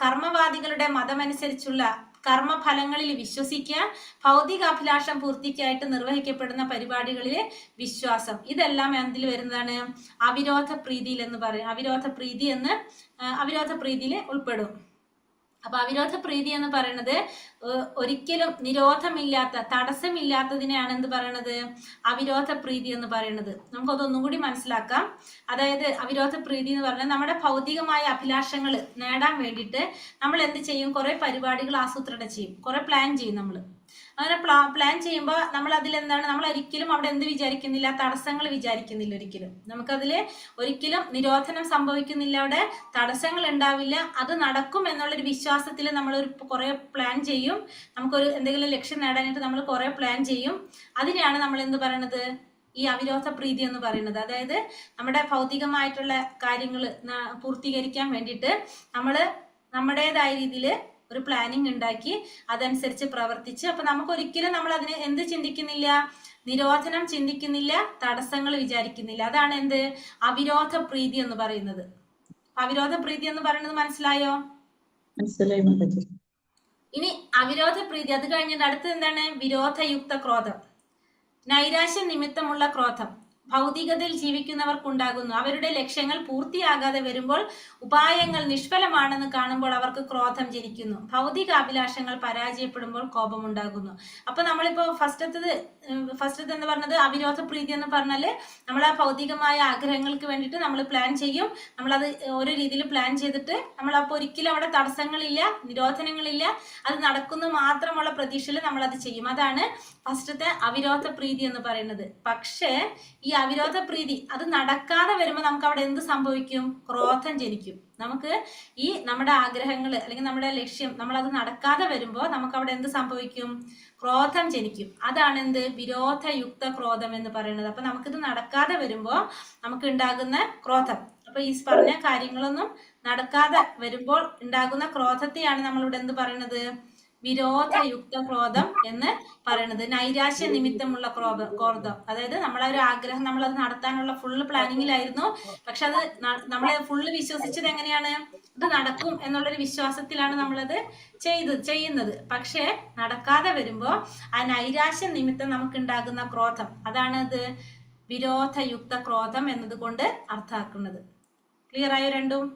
കർമ്മവാദികളുടെ മതമനുസരിച്ചുള്ള കർമ്മഫലങ്ങളിൽ വിശ്വസിക്കുക, ഭൗതിക അഭിലാഷം പൂർത്തിക്കായിട്ട് നിർവഹിക്കപ്പെടുന്ന പരിപാടികളിൽ വിശ്വാസം, ഇതെല്ലാം എന്തിൽ വരുന്നതാണ്? അവിരോധ പ്രീതിയിൽ എന്ന് പറയും. അവിരോധ പ്രീതിയിൽ ഉൾപ്പെടും. അപ്പൊ അവിരോധ പ്രീതി എന്ന് പറയുന്നത് ഒരിക്കലും നിരോധമില്ലാത്ത, തടസ്സമില്ലാത്തതിനെയാണ് എന്ത് പറയണത്? അവിരോധ പ്രീതി എന്ന് പറയുന്നത്. നമുക്കതൊന്നും കൂടി മനസ്സിലാക്കാം. അതായത് അവിരോധ പ്രീതി എന്ന് പറഞ്ഞാൽ നമ്മുടെ ഭൗതികമായ അഭിലാഷങ്ങൾ നേടാൻ വേണ്ടിയിട്ട് നമ്മൾ എന്ത് ചെയ്യും? കുറെ പരിപാടികൾ ആസൂത്രണം ചെയ്യും, കുറെ പ്ലാൻ ചെയ്യും. നമ്മൾ അങ്ങനെ പ്ലാൻ ചെയ്യുമ്പോൾ നമ്മൾ അതിലെന്താണ്? നമ്മൾ ഒരിക്കലും അവിടെ എന്ത് വിചാരിക്കുന്നില്ല? തടസ്സങ്ങൾ വിചാരിക്കുന്നില്ല. ഒരിക്കലും നമുക്കതിൽ ഒരിക്കലും നിരോധനം സംഭവിക്കുന്നില്ല, അവിടെ തടസ്സങ്ങൾ ഉണ്ടാവില്ല. അത് നടക്കും എന്നുള്ളൊരു വിശ്വാസത്തിൽ നമ്മളൊരു കുറെ പ്ലാൻ ചെയ്യും. നമുക്കൊരു എന്തെങ്കിലും ലക്ഷ്യം നേടാനായിട്ട് നമ്മൾ കുറെ പ്ലാൻ ചെയ്യും. അതിനെയാണ് നമ്മൾ എന്ത് പറയണത്? ഈ അവിരോധ പ്രീതി എന്ന് പറയുന്നത്. അതായത് നമ്മുടെ ഭൗതികമായിട്ടുള്ള കാര്യങ്ങൾ പൂർത്തീകരിക്കാൻ വേണ്ടിയിട്ട് നമ്മൾ നമ്മുടേതായ രീതിയിൽ ഒരു പ്ലാനിങ് ഉണ്ടാക്കി അതനുസരിച്ച് പ്രവർത്തിച്ച്, അപ്പൊ നമുക്ക് ഒരിക്കലും നമ്മൾ അതിന് എന്ത് ചിന്തിക്കുന്നില്ല? നിരോധനം ചിന്തിക്കുന്നില്ല, തടസ്സങ്ങൾ വിചാരിക്കുന്നില്ല. അതാണ് എന്ത്? അവിരോധ പ്രീതി എന്ന് പറയുന്നത്. അവിരോധ പ്രീതി എന്ന് പറയുന്നത് മനസ്സിലായോ? ഇനി അവിരോധ പ്രീതി അത് കഴിഞ്ഞിട്ട് അടുത്തത് എന്താണ്? വിരോധയുക്ത ക്രോധം. നൈരാശ്യ നിമിത്തമുള്ള ക്രോധം ഭൗതികതയിൽ ജീവിക്കുന്നവർക്കുണ്ടാകുന്നു. അവരുടെ ലക്ഷ്യങ്ങൾ പൂർത്തിയാകാതെ വരുമ്പോൾ, ഉപായങ്ങൾ നിഷ്ഫലമാണെന്ന് കാണുമ്പോൾ അവർക്ക് ക്രോധം ജനിക്കുന്നു. ഭൗതിക അഭിലാഷങ്ങൾ പരാജയപ്പെടുമ്പോൾ കോപമുണ്ടാകുന്നു. അപ്പൊ നമ്മളിപ്പോ ഫസ്റ്റത്തെ എന്ന് പറഞ്ഞത് അവിരോധ പ്രീതി എന്ന് പറഞ്ഞാല് നമ്മൾ ആ ഭൗതികമായ ആഗ്രഹങ്ങൾക്ക് വേണ്ടിയിട്ട് നമ്മൾ പ്ലാൻ ചെയ്യും. നമ്മളത് ഓരോ രീതിയിൽ പ്ലാൻ ചെയ്തിട്ട് നമ്മൾ അപ്പോൾ ഒരിക്കലും അവിടെ തടസ്സങ്ങളില്ല, നിരോധനങ്ങളില്ല, അത് നടക്കുന്നു മാത്രമുള്ള പ്രതീക്ഷയിൽ നമ്മൾ അത് ചെയ്യും. അതാണ് ഫസ്റ്റത്തെ അവിരോധ പ്രീതി എന്ന് പറയുന്നത്. പക്ഷേ ഈ അവിരോധ പ്രീതി അത് നടക്കാതെ വരുമ്പോൾ നമുക്ക് അവിടെ എന്ത് സംഭവിക്കും? ക്രോധം ജനിക്കും. നമുക്ക് ഈ നമ്മുടെ ആഗ്രഹങ്ങൾ അല്ലെങ്കിൽ നമ്മുടെ ലക്ഷ്യം നമ്മളത് നടക്കാതെ വരുമ്പോൾ നമുക്ക് അവിടെ എന്ത് സംഭവിക്കും? ക്രോധം ജനിക്കും. അതാണ് എന്ത്? വിരോധയുക്ത ക്രോധം എന്ന് പറയുന്നത്. അപ്പൊ നമുക്കിത് നടക്കാതെ വരുമ്പോൾ നമുക്ക് ഉണ്ടാകുന്ന ക്രോധം. അപ്പൊ ഈ പറഞ്ഞ കാര്യങ്ങളൊന്നും നടക്കാതെ വരുമ്പോൾ ഉണ്ടാകുന്ന ക്രോധത്തെയാണ് നമ്മളിവിടെ എന്ത് പറയുന്നത്? വിരോധയുക്ത ക്രോധം എന്ന് പറയുന്നത്. നൈരാശ്യ നിമിത്തമുള്ള ക്രോധം. അതായത് നമ്മളെ ഒരു ആഗ്രഹം നമ്മളത് നടത്താനുള്ള ഫുള്ള് പ്ലാനിങ്ങിലായിരുന്നു. പക്ഷെ അത് നമ്മളെ ഫുള്ള് വിശ്വസിച്ചത് എങ്ങനെയാണ്? ഇത് നടക്കും എന്നുള്ളൊരു വിശ്വാസത്തിലാണ് നമ്മളത് ചെയ്യുന്നത്. പക്ഷെ നടക്കാതെ വരുമ്പോ ആ നൈരാശ്യ നിമിത്തം നമുക്ക് ഉണ്ടാകുന്ന ക്രോധം, അതാണ് ഇത് വിരോധയുക്ത ക്രോധം എന്നതുകൊണ്ട് അർത്ഥാക്കുന്നത്. ക്ലിയർ ആയോ രണ്ടും?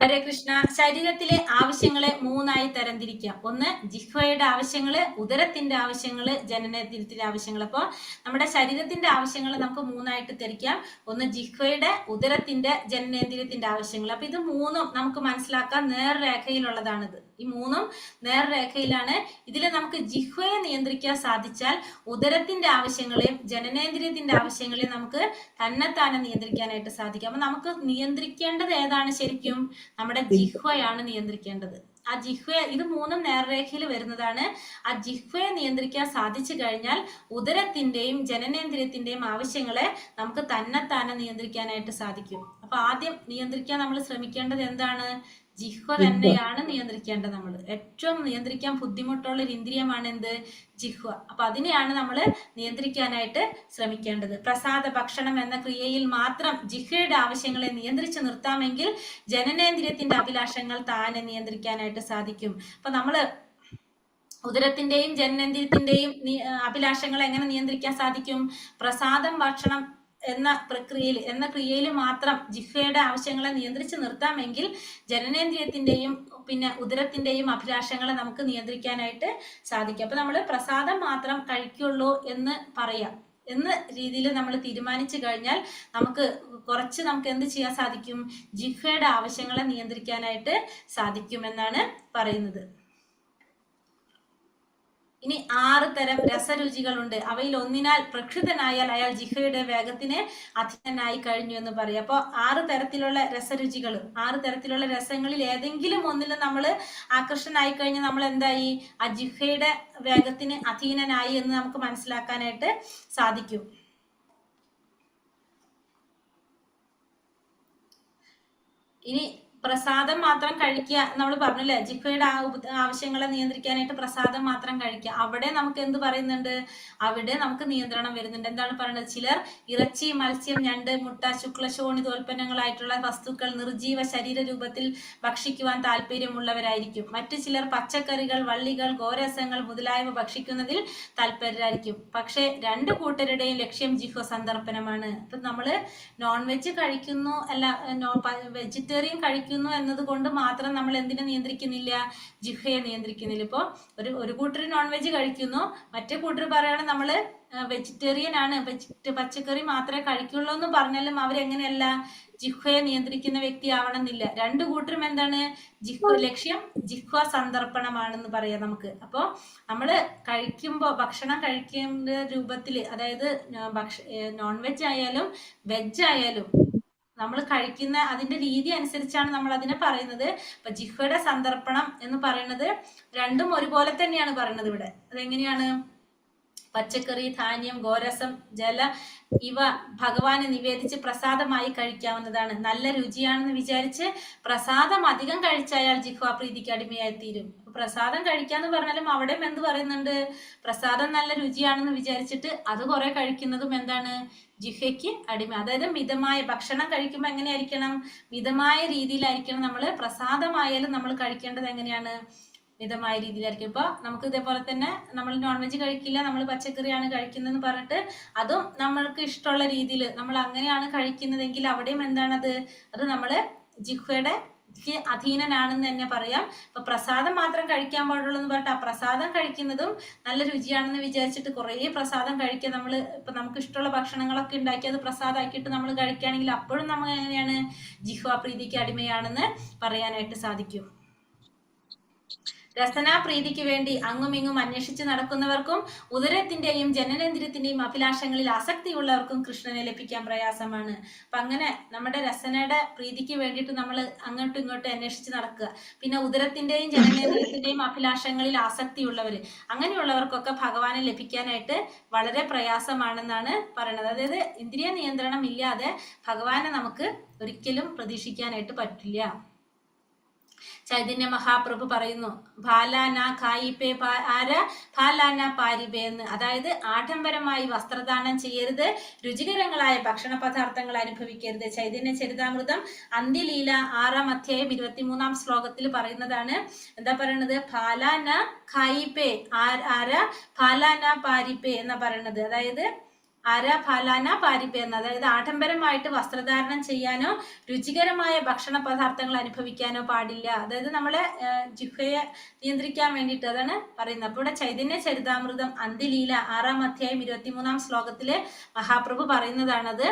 ഹരേ കൃഷ്ണ. ശരീരത്തിലെ ആവശ്യങ്ങളെ മൂന്നായി തരംതിരിക്കാം. ഒന്ന് ജിഹ്വയുടെ ആവശ്യങ്ങള്, ഉദരത്തിന്റെ ആവശ്യങ്ങള്, ജനനേന്ദ്രിയത്തിന്റെ ആവശ്യങ്ങൾ. അപ്പോൾ നമ്മുടെ ശരീരത്തിന്റെ ആവശ്യങ്ങൾ നമുക്ക് മൂന്നായിട്ട് തിരിക്കാം. ഒന്ന് ജിഹ്വയുടെ, ഉദരത്തിന്റെ, ജനനേന്ദ്രിയത്തിന്റെ ആവശ്യങ്ങൾ. അപ്പൊ ഇത് മൂന്നും നമുക്ക് മനസ്സിലാക്കാൻ നേർരേഖയിലുള്ളതാണിത്. ഈ മൂന്നും നേർരേഖയിലാണ്. ഇതിൽ നമുക്ക് ജിഹ്വയെ നിയന്ത്രിക്കാൻ സാധിച്ചാൽ ഉദരത്തിന്റെ ആവശ്യങ്ങളെയും ജനനേന്ദ്രിയത്തിന്റെ ആവശ്യങ്ങളെയും നമുക്ക് തന്നെത്താനെ നിയന്ത്രിക്കാനായിട്ട് സാധിക്കും. അപ്പൊ നമുക്ക് നിയന്ത്രിക്കേണ്ടത് ഏതാണ്? ശരിക്കും നമ്മുടെ ജിഹ്വയാണ് നിയന്ത്രിക്കേണ്ടത്. ആ ജിഹ്വ, ഇത് മൂന്നും നേർരേഖയിൽ വരുന്നതാണ്. ആ ജിഹ്വയെ നിയന്ത്രിക്കാൻ സാധിച്ചു കഴിഞ്ഞാൽ ഉദരത്തിന്റെയും ജനനേന്ദ്രിയത്തിന്റെയും ആവശ്യങ്ങളെ നമുക്ക് തന്നെത്താനെ നിയന്ത്രിക്കാനായിട്ട് സാധിക്കും. അപ്പൊ ആദ്യം നിയന്ത്രിക്കാൻ നമ്മൾ ശ്രമിക്കേണ്ടത് എന്താണ്? ജിഹ്വ തന്നെയാണ് നിയന്ത്രിക്കേണ്ടത്. നമ്മൾ ഏറ്റവും നിയന്ത്രിക്കാൻ ബുദ്ധിമുട്ടുള്ള ഒരു ഇന്ദ്രിയമാണ് എന്ത്? ജിഹ്വ. അപ്പൊ അതിനെയാണ് നമ്മൾ നിയന്ത്രിക്കാനായിട്ട് ശ്രമിക്കേണ്ടത്. പ്രസാദ ഭക്ഷണം എന്ന ക്രിയയിൽ മാത്രം ജിഹ്വയുടെ ആവശ്യങ്ങളെ നിയന്ത്രിച്ചു നിർത്താമെങ്കിൽ ജനനേന്ദ്രിയത്തിന്റെ അഭിലാഷങ്ങൾ താനെ നിയന്ത്രിക്കാനായിട്ട് സാധിക്കും. അപ്പൊ നമ്മള് ഉദരത്തിന്റെയും ജനനേന്ദ്രിയത്തിന്റെയും അഭിലാഷങ്ങൾ എങ്ങനെ നിയന്ത്രിക്കാൻ സാധിക്കും? പ്രസാദം ഭക്ഷണം എന്ന ക്രിയയിൽ മാത്രം ജിഹ്വയുടെ ആവശ്യങ്ങളെ നിയന്ത്രിച്ച് നിർത്താമെങ്കിൽ ജനനേന്ദ്രിയത്തിന്റെയും പിന്നെ ഉദരത്തിന്റെയും അഭിലാഷങ്ങളെ നമുക്ക് നിയന്ത്രിക്കാനായിട്ട് സാധിക്കും. അപ്പൊ നമ്മൾ പ്രസാദം മാത്രം കഴിക്കുള്ളൂ എന്ന് പറയാം എന്ന രീതിയിൽ നമ്മൾ തീരുമാനിച്ചു കഴിഞ്ഞാൽ നമുക്ക് എന്ത് ചെയ്യാൻ സാധിക്കും? ജിഹ്വയുടെ ആവശ്യങ്ങളെ നിയന്ത്രിക്കാനായിട്ട് സാധിക്കും എന്നാണ് പറയുന്നത്. ഇനി 6 തരം രസരുചികളുണ്ട്. അവയിൽ ഒന്നിനാൽ പ്രക്ഷുബ്ധനായാൽ അയാൾ ജിഹ്വയുടെ വേഗത്തിന് അധീനനായി കഴിഞ്ഞു എന്ന് പറയും. അപ്പോൾ 6 തരത്തിലുള്ള രസരുചികൾ, 6 തരത്തിലുള്ള രസങ്ങളിൽ ഏതെങ്കിലും ഒന്നിൽ നമ്മൾ ആകർഷണനായി കഴിഞ്ഞാൽ നമ്മൾ എന്തായി? ആ ജിഹ്വയുടെ വേഗത്തിന് അധീനനായി എന്ന് നമുക്ക് മനസ്സിലാക്കാനായിട്ട് സാധിക്കും. ഇനി പ്രസാദം മാത്രം കഴിക്കുക നമ്മൾ പറഞ്ഞല്ലേ, ജിഹ്വയുടെ ആവശ്യങ്ങളെ നിയന്ത്രിക്കാനായിട്ട് പ്രസാദം മാത്രം കഴിക്കുക. അവിടെ നമുക്ക് എന്ത് പറയുന്നുണ്ട്? അവിടെ നമുക്ക് നിയന്ത്രണം വരുന്നുണ്ട്. എന്താണ് പറയുന്നത്? ചിലർ ഇറച്ചി, മത്സ്യം, ഞണ്ട്, മുട്ട, ശുക്ലശോണിതോൽപ്പന്നങ്ങളായിട്ടുള്ള വസ്തുക്കൾ നിർജീവ ശരീര രൂപത്തിൽ ഭക്ഷിക്കുവാൻ താല്പര്യമുള്ളവരായിരിക്കും. മറ്റു ചിലർ പച്ചക്കറികൾ, വള്ളികൾ, ഗോരസങ്ങൾ മുതലായവ ഭക്ഷിക്കുന്നതിൽ താല്പര്യരായിരിക്കും. പക്ഷെ 2 കൂട്ടരുടെയും ലക്ഷ്യം ജിഹ്വ സന്ദർപ്പനമാണ്. ഇപ്പൊ നമ്മള് നോൺ വെജ് കഴിക്കുന്നു, അല്ല വെജിറ്റേറിയൻ കഴിക്കുന്നു എന്നതുകൊണ്ട് മാത്രം നമ്മൾ എന്തിനെ നിയന്ത്രിക്കുന്നില്ല? ജിഹ്വയെ നിയന്ത്രിക്കുന്നില്ല. ഇപ്പൊ ഒരു കൂട്ടർ നോൺ വെജ് കഴിക്കുന്നു, മറ്റേ കൂട്ടർ പറയാണ് നമ്മള് വെജിറ്റേറിയൻ ആണ്, പച്ചക്കറി മാത്രമേ കഴിക്കുള്ളൂ എന്ന് പറഞ്ഞാലും അവരെങ്ങനെയല്ല? ജിഹ്വയെ നിയന്ത്രിക്കുന്ന വ്യക്തി ആവണമെന്നില്ല. 2 കൂട്ടരും എന്താണ്? ലക്ഷ്യം ജിഹ്വ സന്ദർപ്പണമാണെന്ന് പറയാം നമുക്ക്. അപ്പോൾ നമ്മള് കഴിക്കുമ്പോൾ ഭക്ഷണം കഴിക്കുന്ന രൂപത്തില്, അതായത് നോൺ വെജ് ആയാലും വെജ് ആയാലും നമ്മൾ കഴിക്കുന്ന അതിന്റെ രീതി അനുസരിച്ചാണ് നമ്മൾ അതിനെ പറയുന്നത്. അപ്പൊ ജിഹ്വയുടെ സന്ദർപ്പണം എന്ന് പറയുന്നത് രണ്ടും ഒരുപോലെ തന്നെയാണ് പറയുന്നത് ഇവിടെ. അതെങ്ങനെയാണ്? പച്ചക്കറി, ധാന്യം, ഗോരസം, ജല ഇവ ഭഗവാന് നിവേദിച്ച് പ്രസാദമായി കഴിക്കാവുന്നതാണ്. നല്ല രുചിയാണെന്ന് വിചാരിച്ച് പ്രസാദം അധികം കഴിച്ചയാൾ ജിഹ്വാപ്രീതിക്ക് അടിമയായി തീരും. പ്രസാദം കഴിക്കാന്ന് പറഞ്ഞാലും അവിടെയും എന്ത് പറയുന്നുണ്ട്? പ്രസാദം നല്ല രുചിയാണെന്ന് വിചാരിച്ചിട്ട് അത് കുറെ കഴിക്കുന്നതും എന്താണ്? ജിഹ്വയ്ക്ക് അടിമ. അതായത് മിതമായ ഭക്ഷണം കഴിക്കുമ്പോൾ എങ്ങനെയായിരിക്കണം? മിതമായ രീതിയിലായിരിക്കണം നമ്മൾ. പ്രസാദമായാലും നമ്മൾ കഴിക്കേണ്ടത് എങ്ങനെയാണ്? മിതമായ രീതിയിലായിരിക്കും. ഇപ്പൊ നമുക്ക് ഇതേപോലെ തന്നെ നമ്മൾ നോൺ വെജ് കഴിക്കില്ല, നമ്മൾ പച്ചക്കറിയാണ് കഴിക്കുന്നതെന്ന് പറഞ്ഞിട്ട് അതും നമ്മൾക്ക് ഇഷ്ടമുള്ള രീതിയിൽ നമ്മൾ അങ്ങനെയാണ് കഴിക്കുന്നതെങ്കിൽ അവിടെയും എന്താണത്? അത് നമ്മള് ജിഹ്വയുടെ അധീനനാണെന്ന് തന്നെ പറയാം. ഇപ്പൊ പ്രസാദം മാത്രം കഴിക്കാൻ പാടുള്ളൂ എന്ന് പറഞ്ഞിട്ട് ആ പ്രസാദം കഴിക്കുന്നതും നല്ല രുചിയാണെന്ന് വിചാരിച്ചിട്ട് കുറേ പ്രസാദം കഴിക്കുക. നമ്മൾ ഇപ്പൊ നമുക്ക് ഇഷ്ടമുള്ള ഭക്ഷണങ്ങളൊക്കെ ഉണ്ടാക്കി അത് പ്രസാദമാക്കിയിട്ട് നമ്മൾ കഴിക്കുകയാണെങ്കിൽ അപ്പോഴും നമ്മൾ എങ്ങനെയാണ്? ജിഹ്വാപ്രീതിക്ക് അടിമയാണെന്ന് പറയാനായിട്ട് സാധിക്കും. രസനാപ്രീതിക്ക് വേണ്ടി അങ്ങുമിങ്ങും അന്വേഷിച്ച് നടക്കുന്നവർക്കും ഉദരത്തിന്റെയും ജനനേന്ദ്രിയത്തിന്റെയും അഭിലാഷങ്ങളിൽ ആസക്തിയുള്ളവർക്കും കൃഷ്ണനെ ലഭിക്കാൻ പ്രയാസമാണ്. അപ്പൊ അങ്ങനെ നമ്മുടെ രസനയുടെ പ്രീതിക്ക് വേണ്ടിയിട്ട് നമ്മൾ അങ്ങോട്ടും ഇങ്ങോട്ടും അന്വേഷിച്ച് നടക്കുക. പിന്നെ ഉദരത്തിന്റെയും ജനനേന്ദ്രിയത്തിന്റെയും അഭിലാഷങ്ങളിൽ ആസക്തിയുള്ളവര്, അങ്ങനെയുള്ളവർക്കൊക്കെ ഭഗവാനെ ലഭിക്കാനായിട്ട് വളരെ പ്രയാസമാണെന്നാണ് പറയുന്നത്. അതായത് ഇന്ദ്രിയ നിയന്ത്രണം ഇല്ലാതെ ഭഗവാനെ നമുക്ക് ഒരിക്കലും പ്രതീക്ഷിക്കാനായിട്ട് പറ്റില്ല. ചൈതന്യ മഹാപ്രഭു പറയുന്നു, ഭാലാന ഖായിപ്പേ ഭാലാന പാരിബേ എന്ന്. അതായത് ആഡംബരമായി വസ്ത്രദാനം ചെയ്യരുത്, രുചികരങ്ങളായ ഭക്ഷണ പദാർത്ഥങ്ങൾ അനുഭവിക്കരുത്. ചൈതന്യ ചരിതാമൃതം അന്ത്യലീല 6-ാം അധ്യായം 23-ാം ശ്ലോകത്തിൽ പറയുന്നതാണ്. എന്താ പറയുന്നത്? ഭാലാന ഖായിപ്പേ ഭാലാന പാരിപ്പേ എന്നാ പറയുന്നത്. അതായത് ഭാലാന പാരിപ്പേ എന്ന്. അതായത് ആഡംബരമായിട്ട് വസ്ത്രധാരണം ചെയ്യാനോ രുചികരമായ ഭക്ഷണ പദാർത്ഥങ്ങൾ അനുഭവിക്കാനോ പാടില്ല. അതായത് നമ്മളെ ജിഹ്വയെ നിയന്ത്രിക്കാൻ വേണ്ടിയിട്ട് അതാണ് പറയുന്നത്. അപ്പൊ ഇവിടെ ചൈതന്യ ചരിതാമൃതം അന്ത്യലീല 6-ാം അധ്യായം 23-ാം ശ്ലോകത്തില് മഹാപ്രഭു പറയുന്നതാണത്.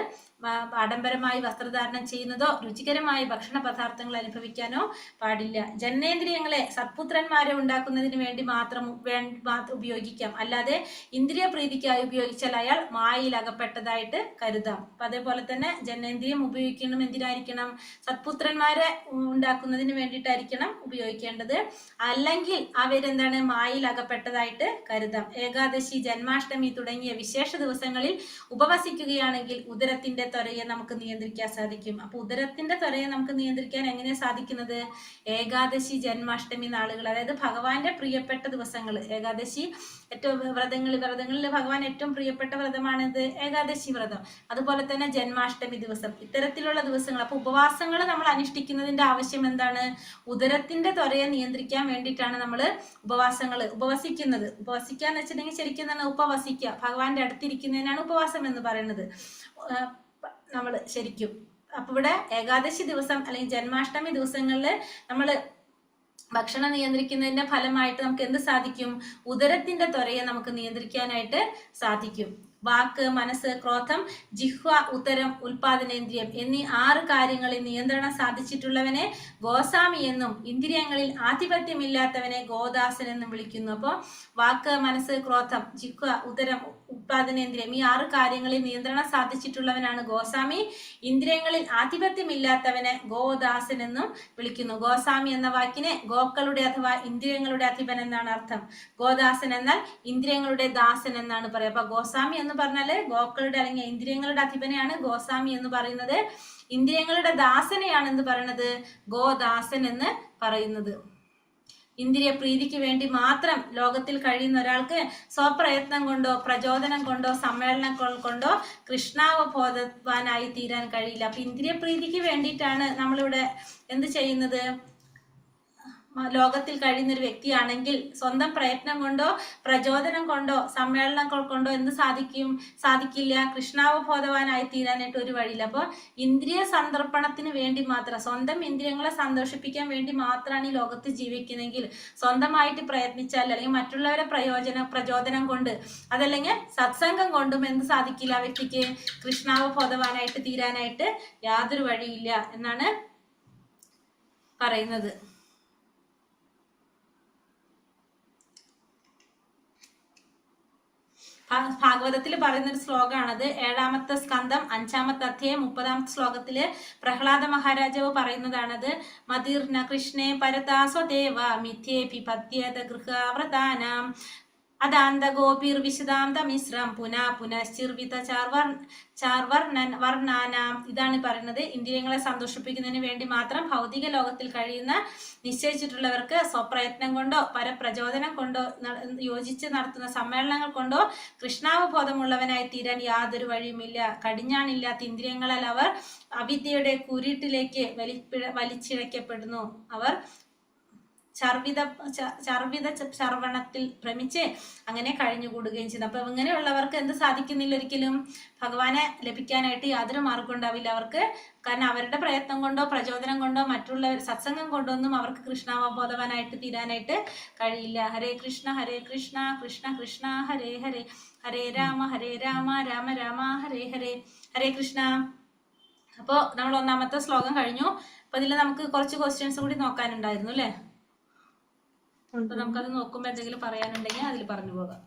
ആഡംബരമായി വസ്ത്രധാരണം ചെയ്യുന്നതോ രുചികരമായ ഭക്ഷണ പദാർത്ഥങ്ങൾ അനുഭവിക്കാനോ പാടില്ല. ജനനേന്ദ്രിയങ്ങളെ സത്പുത്രന്മാരെ ഉണ്ടാക്കുന്നതിന് വേണ്ടി മാത്രം ഉപയോഗിക്കാം, അല്ലാതെ ഇന്ദ്രിയ പ്രീതിക്കായി ഉപയോഗിച്ചാൽ അയാൾ മായയിൽ അകപ്പെട്ടതായിട്ട് കരുതാം. അപ്പൊ അതേപോലെ തന്നെ ജനനേന്ദ്രിയം ഉപയോഗിക്കണം എന്തിനായിരിക്കണം? സത്പുത്രന്മാരെ ഉണ്ടാക്കുന്നതിന് വേണ്ടിയിട്ടായിരിക്കണം ഉപയോഗിക്കേണ്ടത്. അല്ലെങ്കിൽ അവരെന്താണ്? മായയിൽ അകപ്പെട്ടതായിട്ട് കരുതാം. ഏകാദശി, ജന്മാഷ്ടമി തുടങ്ങിയ വിശേഷ ദിവസങ്ങളിൽ ഉപവസിക്കുകയാണെങ്കിൽ ഉദരത്തിന്റെ ത്വരയെ നമുക്ക് നിയന്ത്രിക്കാൻ സാധിക്കും. അപ്പൊ ഉദരത്തിന്റെ ത്വരയെ നമുക്ക് നിയന്ത്രിക്കാൻ എങ്ങനെയാണ് സാധിക്കുന്നത്? ഏകാദശി, ജന്മാഷ്ടമി നാളുകൾ, അതായത് ഭഗവാന്റെ പ്രിയപ്പെട്ട ദിവസങ്ങൾ. ഏകാദശി ഏറ്റവും വ്രതങ്ങളിൽ ഭഗവാൻ ഏറ്റവും പ്രിയപ്പെട്ട വ്രതമാണിത് ഏകാദശി വ്രതം. അതുപോലെ തന്നെ ജന്മാഷ്ടമി ദിവസം, ഇത്തരത്തിലുള്ള ദിവസങ്ങൾ. അപ്പൊ ഉപവാസങ്ങൾ നമ്മൾ അനുഷ്ഠിക്കുന്നതിന്റെ ആവശ്യം എന്താണ്? ഉദരത്തിന്റെ ത്വരയെ നിയന്ത്രിക്കാൻ വേണ്ടിയിട്ടാണ് നമ്മൾ ഉപവസിക്കുന്നത്. ഉപവസിക്കുക എന്ന് വെച്ചിട്ടുണ്ടെങ്കിൽ ശരിക്കും എന്താണ്? ഉപവസിക്കുക, ഭഗവാന്റെ അടുത്തിരിക്കുന്നതിനാണ് ഉപവാസം എന്ന് പറയുന്നത് നമ്മൾ ശരിക്കും. അപ്പൊ ഇവിടെ ഏകാദശി ദിവസം അല്ലെങ്കിൽ ജന്മാഷ്ടമി ദിവസങ്ങളിൽ നമ്മൾ ഭക്ഷണം നിയന്ത്രിക്കുന്നതിന്റെ ഫലമായിട്ട് നമുക്ക് എന്ത് സാധിക്കും? ഉദരത്തിന്റെ ത്വരയെ നമുക്ക് നിയന്ത്രിക്കാനായിട്ട് സാധിക്കും. വാക്ക്, മനസ്സ്, ക്രോധം, ജിഹ്വ, ഉത്തരം, ഉൽപാദനേന്ദ്രിയം എന്നീ 6 കാര്യങ്ങളിൽ നിയന്ത്രണം സാധിച്ചിട്ടുള്ളവനെ ഗോസ്വാമി എന്നും ഇന്ദ്രിയങ്ങളിൽ ആധിപത്യമില്ലാത്തവനെ ഗോദാസൻ എന്നും വിളിക്കുന്നു. അപ്പോൾ വാക്ക്, മനസ്സ്, ക്രോധം, ജിഹ്വ, ഉദരം, ഉൽപാദനേന്ദ്രിയം ഈ 6 കാര്യങ്ങളിൽ നിയന്ത്രണം സാധിച്ചിട്ടുള്ളവനാണ് ഗോസ്വാമി. ഇന്ദ്രിയങ്ങളിൽ ആധിപത്യമില്ലാത്തവനെ ഗോദാസൻ എന്നും വിളിക്കുന്നു. ഗോസ്വാമി എന്ന വാക്കിന് ഗോക്കളുടെ അഥവാ ഇന്ദ്രിയങ്ങളുടെ അധിപൻ എന്നാണ് അർത്ഥം. ഗോദാസൻ എന്നാൽ ഇന്ദ്രിയങ്ങളുടെ ദാസൻ എന്നാണ് പറയുക. അപ്പൊ ഗോസ്വാമി എന്ന് പറഞ്ഞാല് ഗോക്കളുടെ അല്ലെങ്കിൽ ഇന്ദ്രിയങ്ങളുടെ അധിപനെയാണ് ഗോസ്വാമി എന്ന് പറയുന്നത്. ഇന്ദ്രിയങ്ങളുടെ ദാസനെയാണ് എന്ത് പറയുന്നത്? ഗോദാസൻ എന്ന് പറയുന്നത്. ഇന്ദ്രിയ പ്രീതിക്ക് വേണ്ടി മാത്രം ലോകത്തിൽ കഴിയുന്ന ഒരാൾക്ക് സ്വപ്രയത്നം കൊണ്ടോ പ്രചോദനം കൊണ്ടോ സമ്മേളനങ്ങൾ കൊണ്ടോ കൃഷ്ണാവബോധവാനായി തീരാൻ കഴിയില്ല. അപ്പൊ ഇന്ദ്രിയ പ്രീതിക്ക് വേണ്ടിയിട്ടാണ് നമ്മളിവിടെ എന്ത് ചെയ്യുന്നത്? ലോകത്തിൽ കഴിയുന്ന ഒരു വ്യക്തിയാണെങ്കിൽ സ്വന്തം പ്രയത്നം കൊണ്ടോ പ്രചോദനം കൊണ്ടോ സമ്മേളനങ്ങൾ കൊണ്ടോ എന്ത് സാധിക്കില്ല, കൃഷ്ണാവബോധവാനായി തീരാനായിട്ട് ഒരു വഴിയില്ല. അപ്പോൾ ഇന്ദ്രിയ സന്തർപ്പണത്തിന് വേണ്ടി മാത്രം, സ്വന്തം ഇന്ദ്രിയങ്ങളെ സന്തോഷിപ്പിക്കാൻ വേണ്ടി മാത്രമാണ് ഈ ലോകത്ത് ജീവിക്കുന്നതെങ്കിൽ സ്വന്തമായിട്ട് പ്രയത്നിച്ചാൽ അല്ലെങ്കിൽ മറ്റുള്ളവരെ പ്രചോദനം കൊണ്ട് അതല്ലെങ്കിൽ സത്സംഗം കൊണ്ടും എന്ത് സാധിക്കില്ല, ആ വ്യക്തിക്ക് കൃഷ്ണാവബോധവാനായിട്ട് തീരാനായിട്ട് യാതൊരു വഴിയില്ല എന്നാണ് പറയുന്നത്. ഭാഗവതത്തിൽ പറയുന്ന ഒരു ശ്ലോകമാണത്. 7ാമത്തെ സ്കന്ധം 5ാമത്തെ അധ്യായം 30ാമത്തെ ശ്ലോകത്തില് പ്രഹ്ലാദ മഹാരാജാവ് പറയുന്നതാണത്. മതിർന കൃഷ്ണേ പരതാസ്വദേവ മിഥ്യേപി പത്യേത ഗൃഹാവ്രതാനാം അദാന്തഗോപീർ വിശദാന്ത മിശ്രം പുനഃശ്ചിർവിത വർണ്ണാനാം. ഇതാണ് പറയുന്നത്. ഇന്ദ്രിയങ്ങളെ സന്തോഷിപ്പിക്കുന്നതിന് വേണ്ടി മാത്രം ഭൗതിക ലോകത്തിൽ കഴിയുന്ന നിശ്ചയിച്ചിട്ടുള്ളവർക്ക് സ്വപ്രയത്നം കൊണ്ടോ പരപ്രചോദനം കൊണ്ടോ യോജിച്ച് നടത്തുന്ന സമ്മേളനങ്ങൾ കൊണ്ടോ കൃഷ്ണാവബോധമുള്ളവനായി തീരാൻ യാതൊരു വഴിയുമില്ല. കടിഞ്ഞാണില്ലാത്ത ഇന്ദ്രിയങ്ങളാൽ അവർ അവിദ്യയുടെ കുരുട്ടിലേക്ക് വലിച്ചിഴക്കപ്പെടുന്നു. അവർ ചർവണത്തിൽ ഭ്രമിച്ച് അങ്ങനെ കഴിഞ്ഞുകൂടുകയും ചെയ്യുന്നു. അപ്പൊ ഇങ്ങനെയുള്ളവർക്ക് എന്ത് സാധിക്കുന്നില്ല, ഒരിക്കലും ഭഗവാനെ ലഭിക്കാനായിട്ട് യാതൊരു മാർഗം ഉണ്ടാവില്ല അവർക്ക്. കാരണം അവരുടെ പ്രയത്നം കൊണ്ടോ പ്രചോദനം കൊണ്ടോ മറ്റുള്ളവർ സത്സംഗം കൊണ്ടോ ഒന്നും അവർക്ക് കൃഷ്ണാവബോധവാനായിട്ട് തീരാനായിട്ട് കഴിയില്ല. ഹരേ കൃഷ്ണ കൃഷ്ണ കൃഷ്ണ ഹരേ ഹരേ, ഹരേ രാമ രാമ രാമ ഹരേ ഹരേ, ഹരേ കൃഷ്ണ. അപ്പോൾ നമ്മൾ 1ാമത്തെ ശ്ലോകം കഴിഞ്ഞു. അപ്പൊ ഇതിൽ നമുക്ക് കുറച്ച് ക്വസ്റ്റ്യൻസ് കൂടി നോക്കാനുണ്ടായിരുന്നു അല്ലേ? അപ്പൊ നമുക്കത് നോക്കുമ്പോ എന്തെങ്കിലും പറയാനുണ്ടെങ്കിൽ അതിൽ പറഞ്ഞു പോകാം.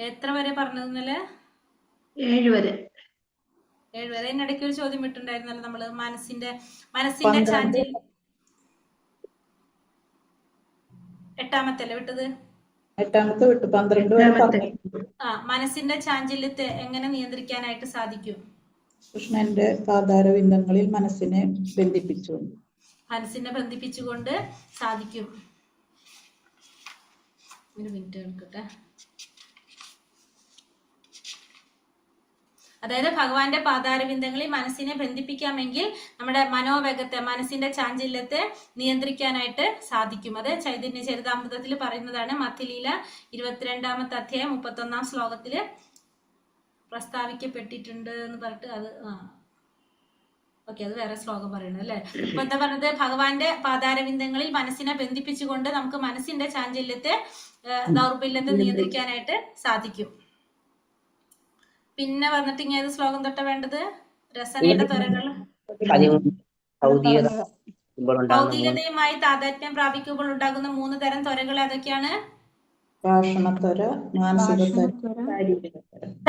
എത്ര വരെ പറഞ്ഞതെന്നല്ലേ? 7 വരെ. 7 വരെ. ഇതിനിടയ്ക്ക് ഒരു ചോദ്യം വിട്ടുണ്ടായിരുന്നല്ലോ നമ്മള്. മനസ്സിന്റെ ചാഞ്ചൽ 8ാമത്തെ അല്ലേ വിട്ടത്? 8ാമത്തെ വിട്ടു. 12 വരെ പറഞ്ഞു. മനസ്സിന്റെ ചാഞ്ചല്യത്തെ എങ്ങനെ നിയന്ത്രിക്കാനായിട്ട് സാധിക്കും? കൃഷ്ണന്റെ പാതാരവിന്ദങ്ങളിൽ മനസ്സിനെ ബന്ധിപ്പിച്ചുകൊണ്ട് സാധിക്കും. ഒരു മിനിറ്റ് എടുക്കട്ടെ. അതായത് ഭഗവാന്റെ പാതാരവിന്ദങ്ങളിൽ മനസ്സിനെ ബന്ധിപ്പിക്കാമെങ്കിൽ നമ്മുടെ മനോവേഗത്തെ, മനസ്സിന്റെ ചാഞ്ചല്യത്തെ നിയന്ത്രിക്കാനായിട്ട് സാധിക്കും. അത് ചൈതന്യ ചരിതാമൃതത്തിൽ പറയുന്നതാണ്. മധ്യലീല 22ാമത്തെ അധ്യായം 31ാം ശ്ലോകത്തില് പ്രസ്താവിക്കപ്പെട്ടിട്ടുണ്ട് എന്ന് പറഞ്ഞിട്ട് അത് ഓക്കെ, അത് വേറെ ശ്ലോകം പറയുന്നത് അല്ലെ. അപ്പൊ എന്താ പറഞ്ഞത്? ഭഗവാന്റെ പാതാരവിന്ദങ്ങളിൽ മനസ്സിനെ ബന്ധിപ്പിച്ചുകൊണ്ട് നമുക്ക് മനസ്സിന്റെ ചാഞ്ചല്യത്തെ, ദൗർബല്യത്തെ നിയന്ത്രിക്കാനായിട്ട് സാധിക്കും. പിന്നെ വന്നിട്ട് ഇങ്ങനെ ഏത് ശ്ലോകം തൊട്ട വേണ്ടത്? രസനയുടെ ത്വരകൾ. ഭൗതികതയുമായി താതാത്മ്യം പ്രാപിക്കുമ്പോൾ ഉണ്ടാകുന്ന 3 തരം ത്വരകൾ ഏതൊക്കെയാണ്?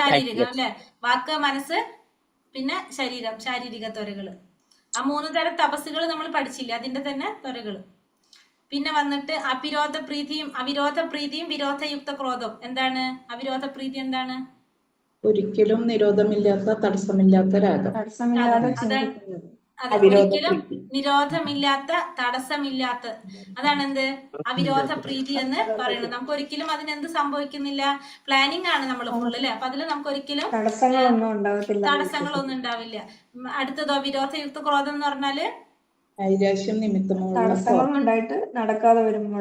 ശാരീരികം അല്ലെ. വാക്ക്, മനസ്സ്, പിന്നെ ശരീരം, ശാരീരിക ത്വരകള്. ആ 3 തരം തപസ്സുകൾ നമ്മൾ പഠിച്ചില്ല, അതിന്റെ തന്നെ ത്വരകള്. പിന്നെ വന്നിട്ട് അവിരോധ പ്രീതിയും വിരോധയുക്ത ക്രോധം. എന്താണ് അവിരോധ പ്രീതി? എന്താണ്? ഒരിക്കലും നിരോധമില്ലാത്ത തടസ്സമില്ലാത്ത രാഗം. ഒരിക്കലും നിരോധമില്ലാത്ത തടസ്സമില്ലാത്ത, അതാണ് എന്ത് അവിരോധ പ്രീതി എന്ന് പറയുന്നത്. നമുക്ക് ഒരിക്കലും അതിനെന്ത് സംഭവിക്കുന്നില്ല, പ്ലാനിങ് ആണ് നമ്മൾ ഫുള്ള് അല്ലെ. അപ്പൊ അതിൽ നമുക്ക് ഒരിക്കലും തടസ്സങ്ങളൊന്നും ഉണ്ടാവില്ല. അടുത്തതോ വിരോധയുക്ത ക്രോധം എന്ന് പറഞ്ഞാല് നൈരാശ്യം നിമിത്തമുള്ള തടസ്സങ്ങളുണ്ടായിട്ട് നടക്കാതെ വരുമ്പോ.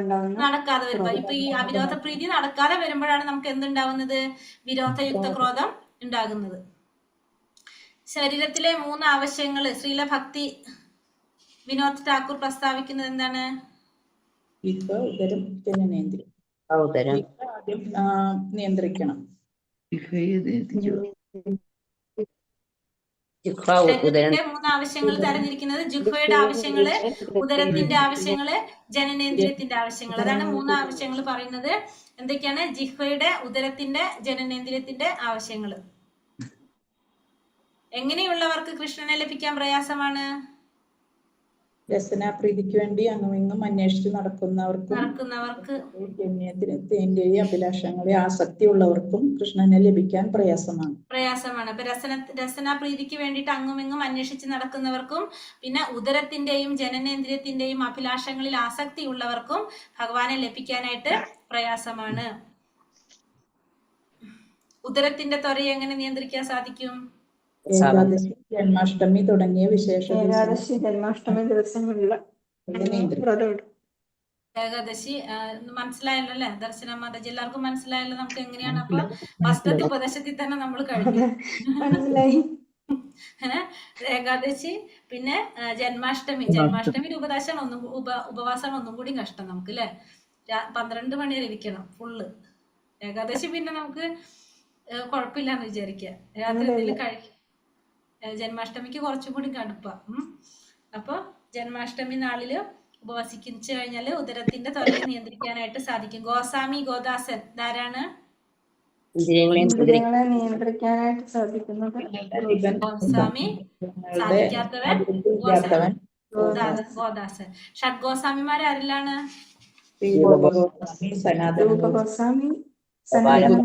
ഇപ്പൊ ഈ അവിരോധ പ്രീതി നടക്കാതെ വരുമ്പോഴാണ് നമുക്ക് എന്തുണ്ടാവുന്നത്? വിരോധയുക്ത ക്രോധം ഉണ്ടാകുന്നത്. ശരീരത്തിലെ 3 ആവശ്യങ്ങൾ ശ്രീല ഭക്തി വിനോദ് ഠാക്കൂർ പ്രസ്താവിക്കുന്നത് എന്താണ്? ജിഹ്വ, ഉദരം, ജനനേന്ദ്രിയം. ഉദരം ജിഹ്വ ആദ്യം നിയന്ത്രിക്കണം. ജിഹ്വ ഉദരം ശരീരത്തിന്റെ 3 ആവശ്യങ്ങൾ തരഞ്ഞിരിക്കുന്നത് ജിഹ്വയുടെ ആവശ്യങ്ങള്, ഉദരത്തിന്റെ ആവശ്യങ്ങള്, ജനനേന്ദ്രിയത്തിന്റെ ആവശ്യങ്ങൾ. അതാണ് 3 ആവശ്യങ്ങൾ പറയുന്നത്. എന്തൊക്കെയാണ്? ജിഹ്വയുടെ, ഉദരത്തിന്റെ, ജനനേന്ദ്രിയത്തിന്റെ ആവശ്യങ്ങൾ. എങ്ങനെയുള്ളവർക്ക് കൃഷ്ണനെ ലഭിക്കാൻ പ്രയാസമാണ്? രസനാപ്രീതിക്ക് വേണ്ടി അങ്ങുമിങ്ങും അന്വേഷിച്ച് നടക്കുന്നവർക്കും ജന്യത്തിന്റെയും അഭിലാഷങ്ങളെ ആസക്തിയുള്ളവർക്കും കൃഷ്ണനെ ലഭിക്കാൻ പ്രയാസമാണ്. അപ്പൊ രസനാപ്രീതിക്ക് വേണ്ടിയിട്ട് അങ്ങുമിങ്ങും അന്വേഷിച്ച് നടക്കുന്നവർക്കും പിന്നെ ഉദരത്തിന്റെയും ജനനേന്ദ്രിയത്തിന്റെയും അഭിലാഷങ്ങളിൽ ആസക്തി ഉള്ളവർക്കും ഭഗവാനെ ലഭിക്കാനായിട്ട് പ്രയാസമാണ്. ഉദരത്തിന്റെ ത്വരയെ എങ്ങനെ നിയന്ത്രിക്കാൻ സാധിക്കും? ഏകാദശി, ജന്മാഷ്ടമി തുടങ്ങിയ വിശേഷ ജന്മാഷ്ടമി ദിവസങ്ങളില് ഏകാദശി മനസ്സിലായല്ലോ അല്ലെ? ദർശന മാതാജി എല്ലാവർക്കും മനസ്സിലായല്ലോ നമുക്ക് എങ്ങനെയാണ്? അപ്പൊ ഫസ്റ്റത്തെ ഉപദേശത്തിൽ തന്നെ നമ്മൾ കഴിഞ്ഞു. മനസ്സിലായി. ഏകാദശി, പിന്നെ ജന്മാഷ്ടമി ഉപവാസമാണ് ഒന്നും കൂടി കഷ്ടം നമുക്ക് അല്ലെ? 12 മണി വരെ ഇരിക്കണം ഫുള്ള്. ഏകാദശി പിന്നെ നമുക്ക് കുഴപ്പമില്ലാന്ന് വിചാരിക്കുക, രാത്രി എന്തെങ്കിലും കഴിക്കും. ജന്മാഷ്ടമിക്ക് കുറച്ചും കൂടി കടുപ്പാ. അപ്പൊ ജന്മാഷ്ടമി നാളില് ഉപവസിച്ചു കഴിഞ്ഞാല് ഉദരത്തിന്റെ ത്വരയെ നിയന്ത്രിക്കാനായിട്ട് സാധിക്കും. ഗോസ്വാമി ഗോദാസൻ ധാരാണ് ഇന്ദ്രിയങ്ങളെ നിയന്ത്രിക്കാനായിട്ട് സാധിക്കുന്നത്. ഗോസ്വാമി, സാധിക്കാത്തവൻ ഗോദാസൻ. ഷഡ്ഗോസ്വാമിമാർ ആരെല്ലാണ്? രൂപഗോസ്വാമി, സനാതന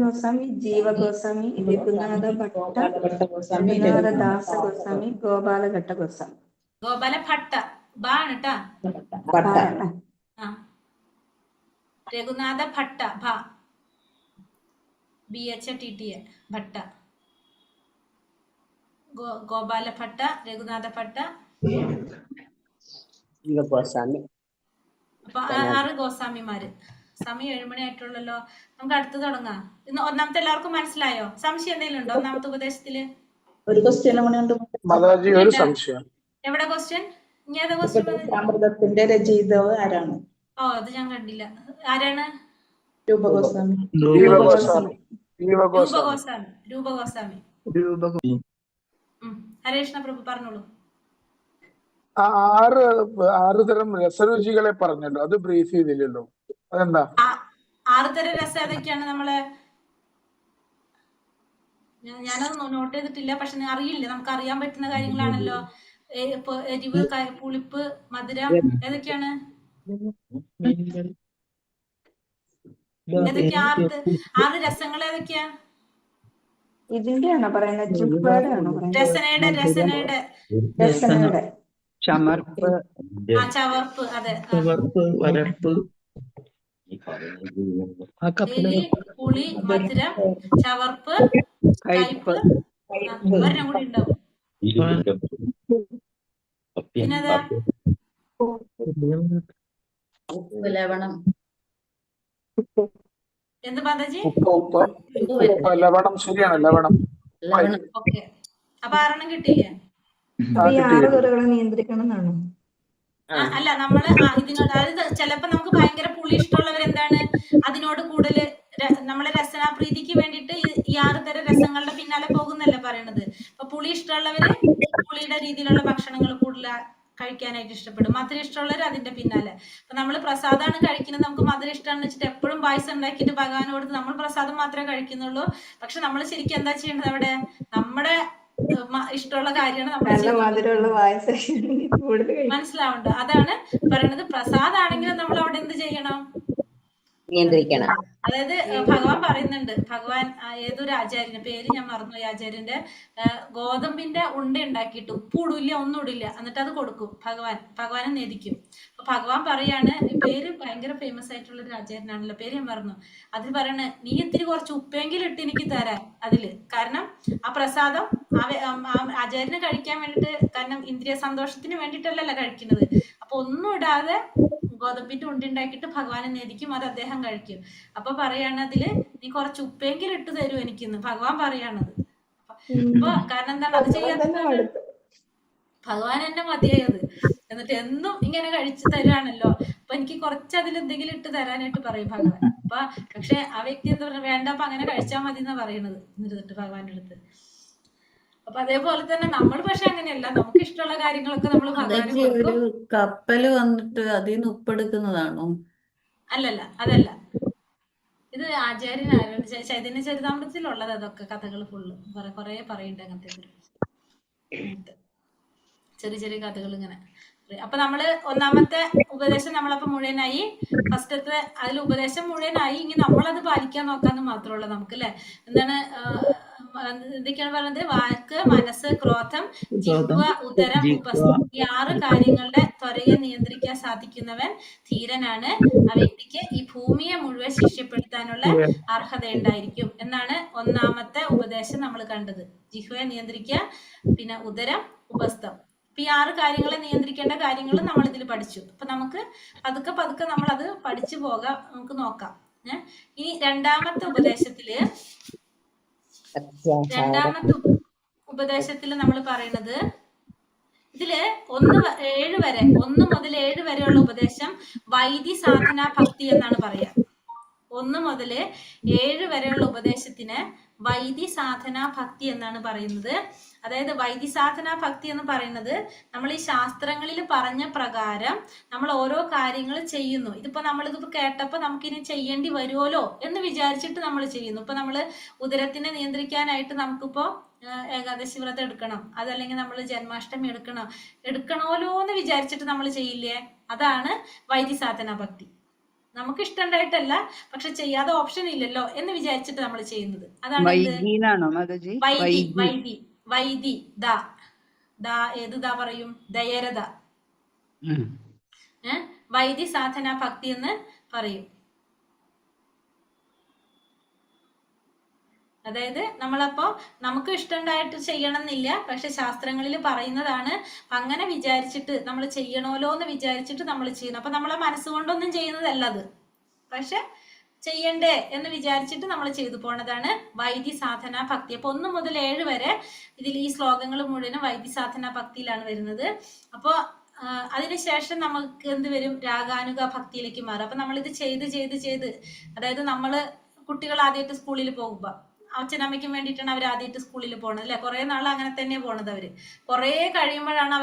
ഗോസ്വാമി, ജീവ ഗോസ്വാമി, രഘുനാഥ ഭട്ട, രഘുനാഥദാസ ഗോസ്വാമി, ഗോപാലഭട്ട ഗോസ്വാമി. ഗോപാലഭട്ട ബാണ് ട്ടാ. രഘുനാഥ ഭട്ട BHTTA ഭട്ട, ഗോപാലഭട്ട, രഘുനാഥ ഭട്ട. അപ്പൊ 6 ഗോസ്വാമിമാര്. സമയം 7 മണി ആയിട്ടുള്ളല്ലോ. നമുക്ക് അടുത്ത് തുടങ്ങാം. ഇന്ന് ഒന്നാമത്തെ എല്ലാവർക്കും മനസ്സിലായോ? സംശയം എന്തെങ്കിലും ഉണ്ടോ ഒന്നാമത്തെ ഉപദേശത്തില്? ഒരു ക്വസ്റ്റ്യൻ എവിടെ ക്വസ്റ്റ്യൻ? ഇനി ഏതാ ക്വസ്റ്റ്യൻ? അമൃതത്തിന്റെ രചയിതാവ് ആരാണ്? അത് ഞാൻ കണ്ടില്ല. ആരാണ്? രൂപഗോസ്വാമി. ഹരേഷ്ണ പ്രഭു പറഞ്ഞോളൂ. 6 തരം രസരുചികളെ പറഞ്ഞല്ലോ, അത് ബ്രീഫ് ചെയ്തില്ലല്ലോ. അതെന്താ 6 തരം രസം ഏതൊക്കെയാണ്? നമ്മള് ഞാനത് നോട്ട് ചെയ്തിട്ടില്ല, പക്ഷെ അറിയില്ല, നമുക്ക് അറിയാൻ പറ്റുന്ന കാര്യങ്ങളാണല്ലോ. എരിവ്, പുളിപ്പ്, മധുരം, ഏതൊക്കെയാണ്? ഏതൊക്കെയാ 6 രസങ്ങൾ? ഏതൊക്കെയാ? ഇതിന്റെയാണോ പറയുന്നത്? ജിഹ്വയുടെ ആണോ പറയുന്നത്? രസനയുടെ ചമർപ്പ്, അതെ. വരപ്പ്, പുളി, മധുരം, ചവർപ്പ്, കയ്പ്, ഒരെണ്ണം കൂടി ഉണ്ടാവും. പിന്നെതാ ലവണം, എന്ത് മാതാജി? ലവണം. ശരിയാണ്, ലവണം. ഓക്കെ. അപ്പൊ 6 കിട്ടിയില്ലേ? അപ്പൊ ഈ 6 തുറകളെ നിയന്ത്രിക്കണം എന്നാണോ? അല്ല, നമ്മള് ഇതിനോട്, അതായത് ചിലപ്പോ നമുക്ക് ഭയങ്കര പുളി ഇഷ്ടമുള്ളവർ എന്താണ് അതിനോട് കൂടുതൽ നമ്മളെ രസനാപ്രീതിക്ക് വേണ്ടിയിട്ട് ഈ 6 തരം രസങ്ങളുടെ പിന്നാലെ പോകുന്നല്ലേ പറയണത്. അപ്പൊ പുളി ഇഷ്ടമുള്ളവര് പുളിയുടെ രീതിയിലുള്ള ഭക്ഷണങ്ങൾ കൂടുതൽ കഴിക്കാനായിട്ട് ഇഷ്ടപ്പെടും. മധുരം ഇഷ്ടമുള്ളവർ അതിന്റെ പിന്നാലെ. അപ്പൊ നമ്മൾ പ്രസാദമാണ് കഴിക്കുന്നത്, നമുക്ക് മധുരം ഇഷ്ടമാണെന്ന് വെച്ചിട്ട് എപ്പോഴും പായസം ഉണ്ടാക്കിയിട്ട് ഭഗവാനോട് നമ്മൾ പ്രസാദം മാത്രമേ കഴിക്കുന്നുള്ളൂ. പക്ഷെ നമ്മൾ ശരിക്കും എന്താ ചെയ്യേണ്ടത്? അവിടെ നമ്മുടെ ഇഷ്ടമുള്ള കാര്യമാണ് നമ്മൾ മനസ്സിലാവുണ്ട്. അതാണ് പറയണത്. പ്രസാദാണെങ്കിലും നമ്മൾ അവിടെ എന്ത് ചെയ്യണം? നിയന്ത്രിക്കണം. അതായത് ഭഗവാൻ പറയുന്നുണ്ട്, ഭഗവാൻ ഏതൊരു ആചാര്യന്റെ പേര് ഞാൻ മറന്നു, ആചാര്യന്റെ ഗോതമ്പിന്റെ ഉണ്ട ഉണ്ടാക്കിയിട്ട് ഉപ്പിടില്ല, ഒന്നും ഇടില്ല, എന്നിട്ട് അത് കൊടുക്കും. ഭഗവാനെ നേദിക്കും. അപ്പൊ ഭഗവാൻ പറയാണ്, ഈ പേര് ഭയങ്കര ഫേമസ് ആയിട്ടുള്ള ഒരു ആചാര്യനാണല്ലോ, പേര് ഞാൻ മറന്നു. അതിൽ പറയണ, നീ ഇത്തിരി കുറച്ച് ഉപ്പെങ്കിലും ഇട്ട് എനിക്ക് തരാൻ അതില്. കാരണം ആ പ്രസാദം ആചാര്യന് കഴിക്കാൻ വേണ്ടിട്ട്, കാരണം ഇന്ദ്രിയ സന്തോഷത്തിന് വേണ്ടിയിട്ടല്ലല്ലോ കഴിക്കുന്നത്. അപ്പൊ ഒന്നും ഇടാതെ ഗോതമ്പിന്റെ ഉണ്ട ഉണ്ടാക്കിയിട്ട് ഭഗവാനെ നേദിക്കും, അത് അദ്ദേഹം കഴിക്കും. അപ്പൊ പറയാണ് അതില്, നീ കുറച്ച് ഉപ്പെങ്കിലും ഇട്ട് തരൂ എനിക്കിന്ന്, ഭഗവാൻ പറയാണത്. അപ്പൊ കാരണം എന്താണ് അത് ഭഗവാൻ തന്നെ ചെയ്യാത്തതാണ് മടുത്തു. ഭഗവാൻ എന്നെ മതിയായത്. എന്നിട്ട് എന്നും ഇങ്ങനെ കഴിച്ചു തരാണല്ലോ, അപ്പൊ എനിക്ക് കുറച്ച് അതിൽ എന്തെങ്കിലും ഇട്ട് തരാനായിട്ട് പറയും ഭഗവാൻ. പക്ഷെ ആ വ്യക്തി എന്താ പറയുക, വേണ്ട അപ്പൊ അങ്ങനെ കഴിച്ചാൽ മതി എന്നാ പറയണത് എന്നിട്ട് ഭഗവാന്റെ അടുത്ത്. അപ്പൊ അതേപോലെ തന്നെ നമ്മൾ പക്ഷെ അങ്ങനെയല്ല, നമുക്ക് ഇഷ്ടമുള്ള കാര്യങ്ങളൊക്കെ നമ്മൾ ഭഗവാന് അതൊക്കെ കൊടുക്കും. ഒരു കപ്പല് വന്നിട്ട് അതിൽ നിന്ന് ഉപ്പെടുക്കുന്നതാണോ? അല്ലല്ല, അതല്ല. ഇത് ആചാര്യനാരായണ ചൈതന്യ ചരിതാമൃതത്തിലുള്ളത് അതൊക്കെ കഥകൾ ഫുള്ള് കുറെ പറയുന്നുണ്ട് അങ്ങനത്തെ ചെറിയ ചെറിയ കഥകൾ ഇങ്ങനെ. അപ്പൊ നമ്മള് ഒന്നാമത്തെ ഉപദേശം നമ്മളപ്പോ മുഴുവനായി. ഫസ്റ്റത്തെ അതിൽ ഉപദേശം മുഴുവനായി. ഇനി നമ്മളത് പാലിക്കാൻ നോക്കാന്ന് മാത്രമുള്ള നമുക്ക് അല്ലെ. എന്താണ് എന്തൊക്കെയാണ് പറയുന്നത്? വാക്ക്, മനസ്സ്, ക്രോധം, ജിഹ്വ, ഉദരം, ഉപസ്ഥം. ഈ 6 കാര്യങ്ങളുടെ ത്വരയെ നിയന്ത്രിക്കാൻ സാധിക്കുന്നവൻ ധീരനാണ്. ആ വ്യക്തിക്ക് ഈ ഭൂമിയെ മുഴുവൻ ശിഷ്യപ്പെടുത്താനുള്ള അർഹത ഉണ്ടായിരിക്കും എന്നാണ് ഒന്നാമത്തെ ഉപദേശം നമ്മൾ കണ്ടത്. ജിഹ്വയെ നിയന്ത്രിക്കുക, പിന്നെ ഉദരം, ഉപസ്ഥം. ഇപ്പൊ ഈ 6 കാര്യങ്ങളെ നിയന്ത്രിക്കേണ്ട കാര്യങ്ങൾ നമ്മൾ ഇതിൽ പഠിച്ചു. അപ്പൊ നമുക്ക് പതുക്കെ പതുക്കെ നമ്മൾ അത് പഠിച്ചു പോകാം, നമുക്ക് നോക്കാം. ഇനി രണ്ടാമത്തെ ഉപദേശത്തില് നമ്മൾ പറയുന്നത്, ഇതില് 1 മുതൽ 7 വരെയുള്ള ഉപദേശം വൈദി സാധന ഭക്തി എന്നാണ് പറയാ. 1 മുതൽ 7 വരെയുള്ള ഉപദേശത്തിന് വൈദി സാധന ഭക്തി എന്നാണ് പറയുന്നത്. അതായത് വൈദി സാധന ഭക്തി എന്ന് പറയുന്നത് നമ്മൾ ഈ ശാസ്ത്രങ്ങളിൽ പറഞ്ഞ പ്രകാരം നമ്മൾ ഓരോ കാര്യങ്ങൾ ചെയ്യുന്നു. ഇതിപ്പോ നമ്മളിതിപ്പോ കേട്ടപ്പോ നമുക്കിനി ചെയ്യേണ്ടി വരുമല്ലോ എന്ന് വിചാരിച്ചിട്ട് നമ്മൾ ചെയ്യുന്നു. ഇപ്പൊ നമ്മള് ഉദരത്തിനെ നിയന്ത്രിക്കാനായിട്ട് നമുക്കിപ്പോ ഏകാദശി വ്രതം എടുക്കണം, അതല്ലെങ്കിൽ നമ്മൾ ജന്മാഷ്ടമി എടുക്കണമല്ലോ എന്ന് വിചാരിച്ചിട്ട് നമ്മൾ ചെയ്യില്ലേ, അതാണ് വൈദി സാധന ഭക്തി. നമുക്ക് ഇഷ്ടമുണ്ടായിട്ടല്ല, പക്ഷെ ചെയ്യാതെ ഓപ്ഷൻ ഇല്ലല്ലോ എന്ന് വിചാരിച്ചിട്ട് നമ്മൾ ചെയ്യുന്നത്. അതാണ് വൈദി. ഏത് ദാ പറയും? ദയരത. വൈദി സാധന ഭക്തി എന്ന് പറയും. അതായത് നമ്മളപ്പോ നമുക്ക് ഇഷ്ടമുണ്ടായിട്ട് ചെയ്യണം എന്നില്ല, പക്ഷെ ശാസ്ത്രങ്ങളിൽ പറയുന്നതാണ്. അങ്ങനെ വിചാരിച്ചിട്ട് നമ്മൾ ചെയ്യണമല്ലോ എന്ന് വിചാരിച്ചിട്ട് നമ്മൾ ചെയ്യുന്നു. അപ്പൊ നമ്മളെ മനസ്സുകൊണ്ടൊന്നും ചെയ്യുന്നതല്ല അത്, പക്ഷെ ചെയ്യണ്ടേ എന്ന് വിചാരിച്ചിട്ട് നമ്മൾ ചെയ്തു പോണതാണ് വൈദി സാധന ഭക്തി. അപ്പൊ 1 മുതൽ 7 വരെ ഇതിൽ ഈ ശ്ലോകങ്ങൾ മുഴുവനും വൈദി സാധന ഭക്തിയിലാണ് വരുന്നത്. അപ്പൊ അതിനുശേഷം നമുക്ക് എന്ത് വരും? രാഗാനുഗ ഭക്തിയിലേക്ക് മാറും. അപ്പൊ നമ്മളിത് ചെയ്ത് അതായത് നമ്മള് കുട്ടികൾ ആദ്യമായിട്ട് സ്കൂളിൽ പോകുമ്പോ അച്ഛനമ്മയ്ക്കും വേണ്ടിയിട്ടാണ് അവർ ആദ്യമായിട്ട് സ്കൂളിൽ പോണത് അല്ലെ. കുറെ നാൾ അങ്ങനെ തന്നെ പോണത്. അവര് കുറെ കഴിയുമ്പോഴാണ്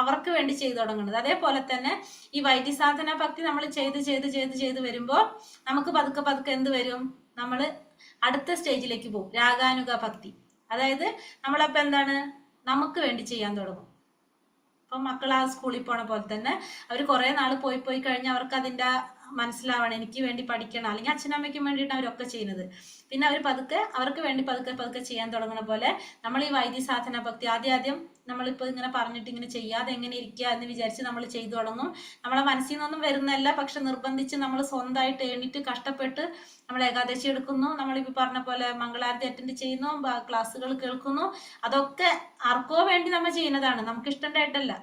അവർക്ക് വേണ്ടി ചെയ്തു തുടങ്ങുന്നത്. അതേപോലെ തന്നെ ഈ വൈദി സാധന ഭക്തി നമ്മൾ ചെയ്ത് വരുമ്പോൾ നമുക്ക് പതുക്കെ എന്ത് വരും? നമ്മൾ അടുത്ത സ്റ്റേജിലേക്ക് പോകും, രാഗാനുഗ ഭക്തി. അതായത് നമ്മളപ്പോ എന്താണ്, നമുക്ക് വേണ്ടി ചെയ്യാൻ തുടങ്ങും. അപ്പൊ മക്കൾ ആ സ്കൂളിൽ പോണ പോലെ തന്നെ അവർ കുറെ നാൾ പോയി കഴിഞ്ഞാൽ അവർക്ക് അതിന്റെ മനസ്സിലാവണം, എനിക്ക് വേണ്ടി പഠിക്കണം, അല്ലെങ്കിൽ അച്ഛനമ്മയ്ക്കും വേണ്ടിയിട്ട് അവരൊക്കെ ചെയ്യുന്നത്. പിന്നെ അവർ അവർക്ക് വേണ്ടി പതുക്കെ ചെയ്യാൻ തുടങ്ങുന്ന പോലെ നമ്മൾ ഈ വൈദി സാധന ഭക്തി ആദ്യം നമ്മളിപ്പോ ഇങ്ങനെ പറഞ്ഞിട്ട് ഇങ്ങനെ ചെയ്യാതെ എങ്ങനെ ഇരിക്കുക എന്ന് വിചാരിച്ച് നമ്മൾ ചെയ്തു തുടങ്ങും. നമ്മളെ മനസ്സിൽ നിന്നൊന്നും വരുന്നതല്ല, പക്ഷെ നിർബന്ധിച്ച് നമ്മൾ സ്വന്തമായിട്ട് എണീറ്റ് കഷ്ടപ്പെട്ട് നമ്മൾ ഏകാദശി എടുക്കുന്നു, നമ്മളിപ്പോ പറഞ്ഞ പോലെ മംഗളാരതി അറ്റൻഡ് ചെയ്യുന്നു, ക്ലാസ്സുകൾ കേൾക്കുന്നു. അതൊക്കെ ആർക്കോ വേണ്ടി നമ്മൾ ചെയ്യുന്നതാണ്, നമുക്ക് ഇഷ്ടമുണ്ടായിട്ടല്ല.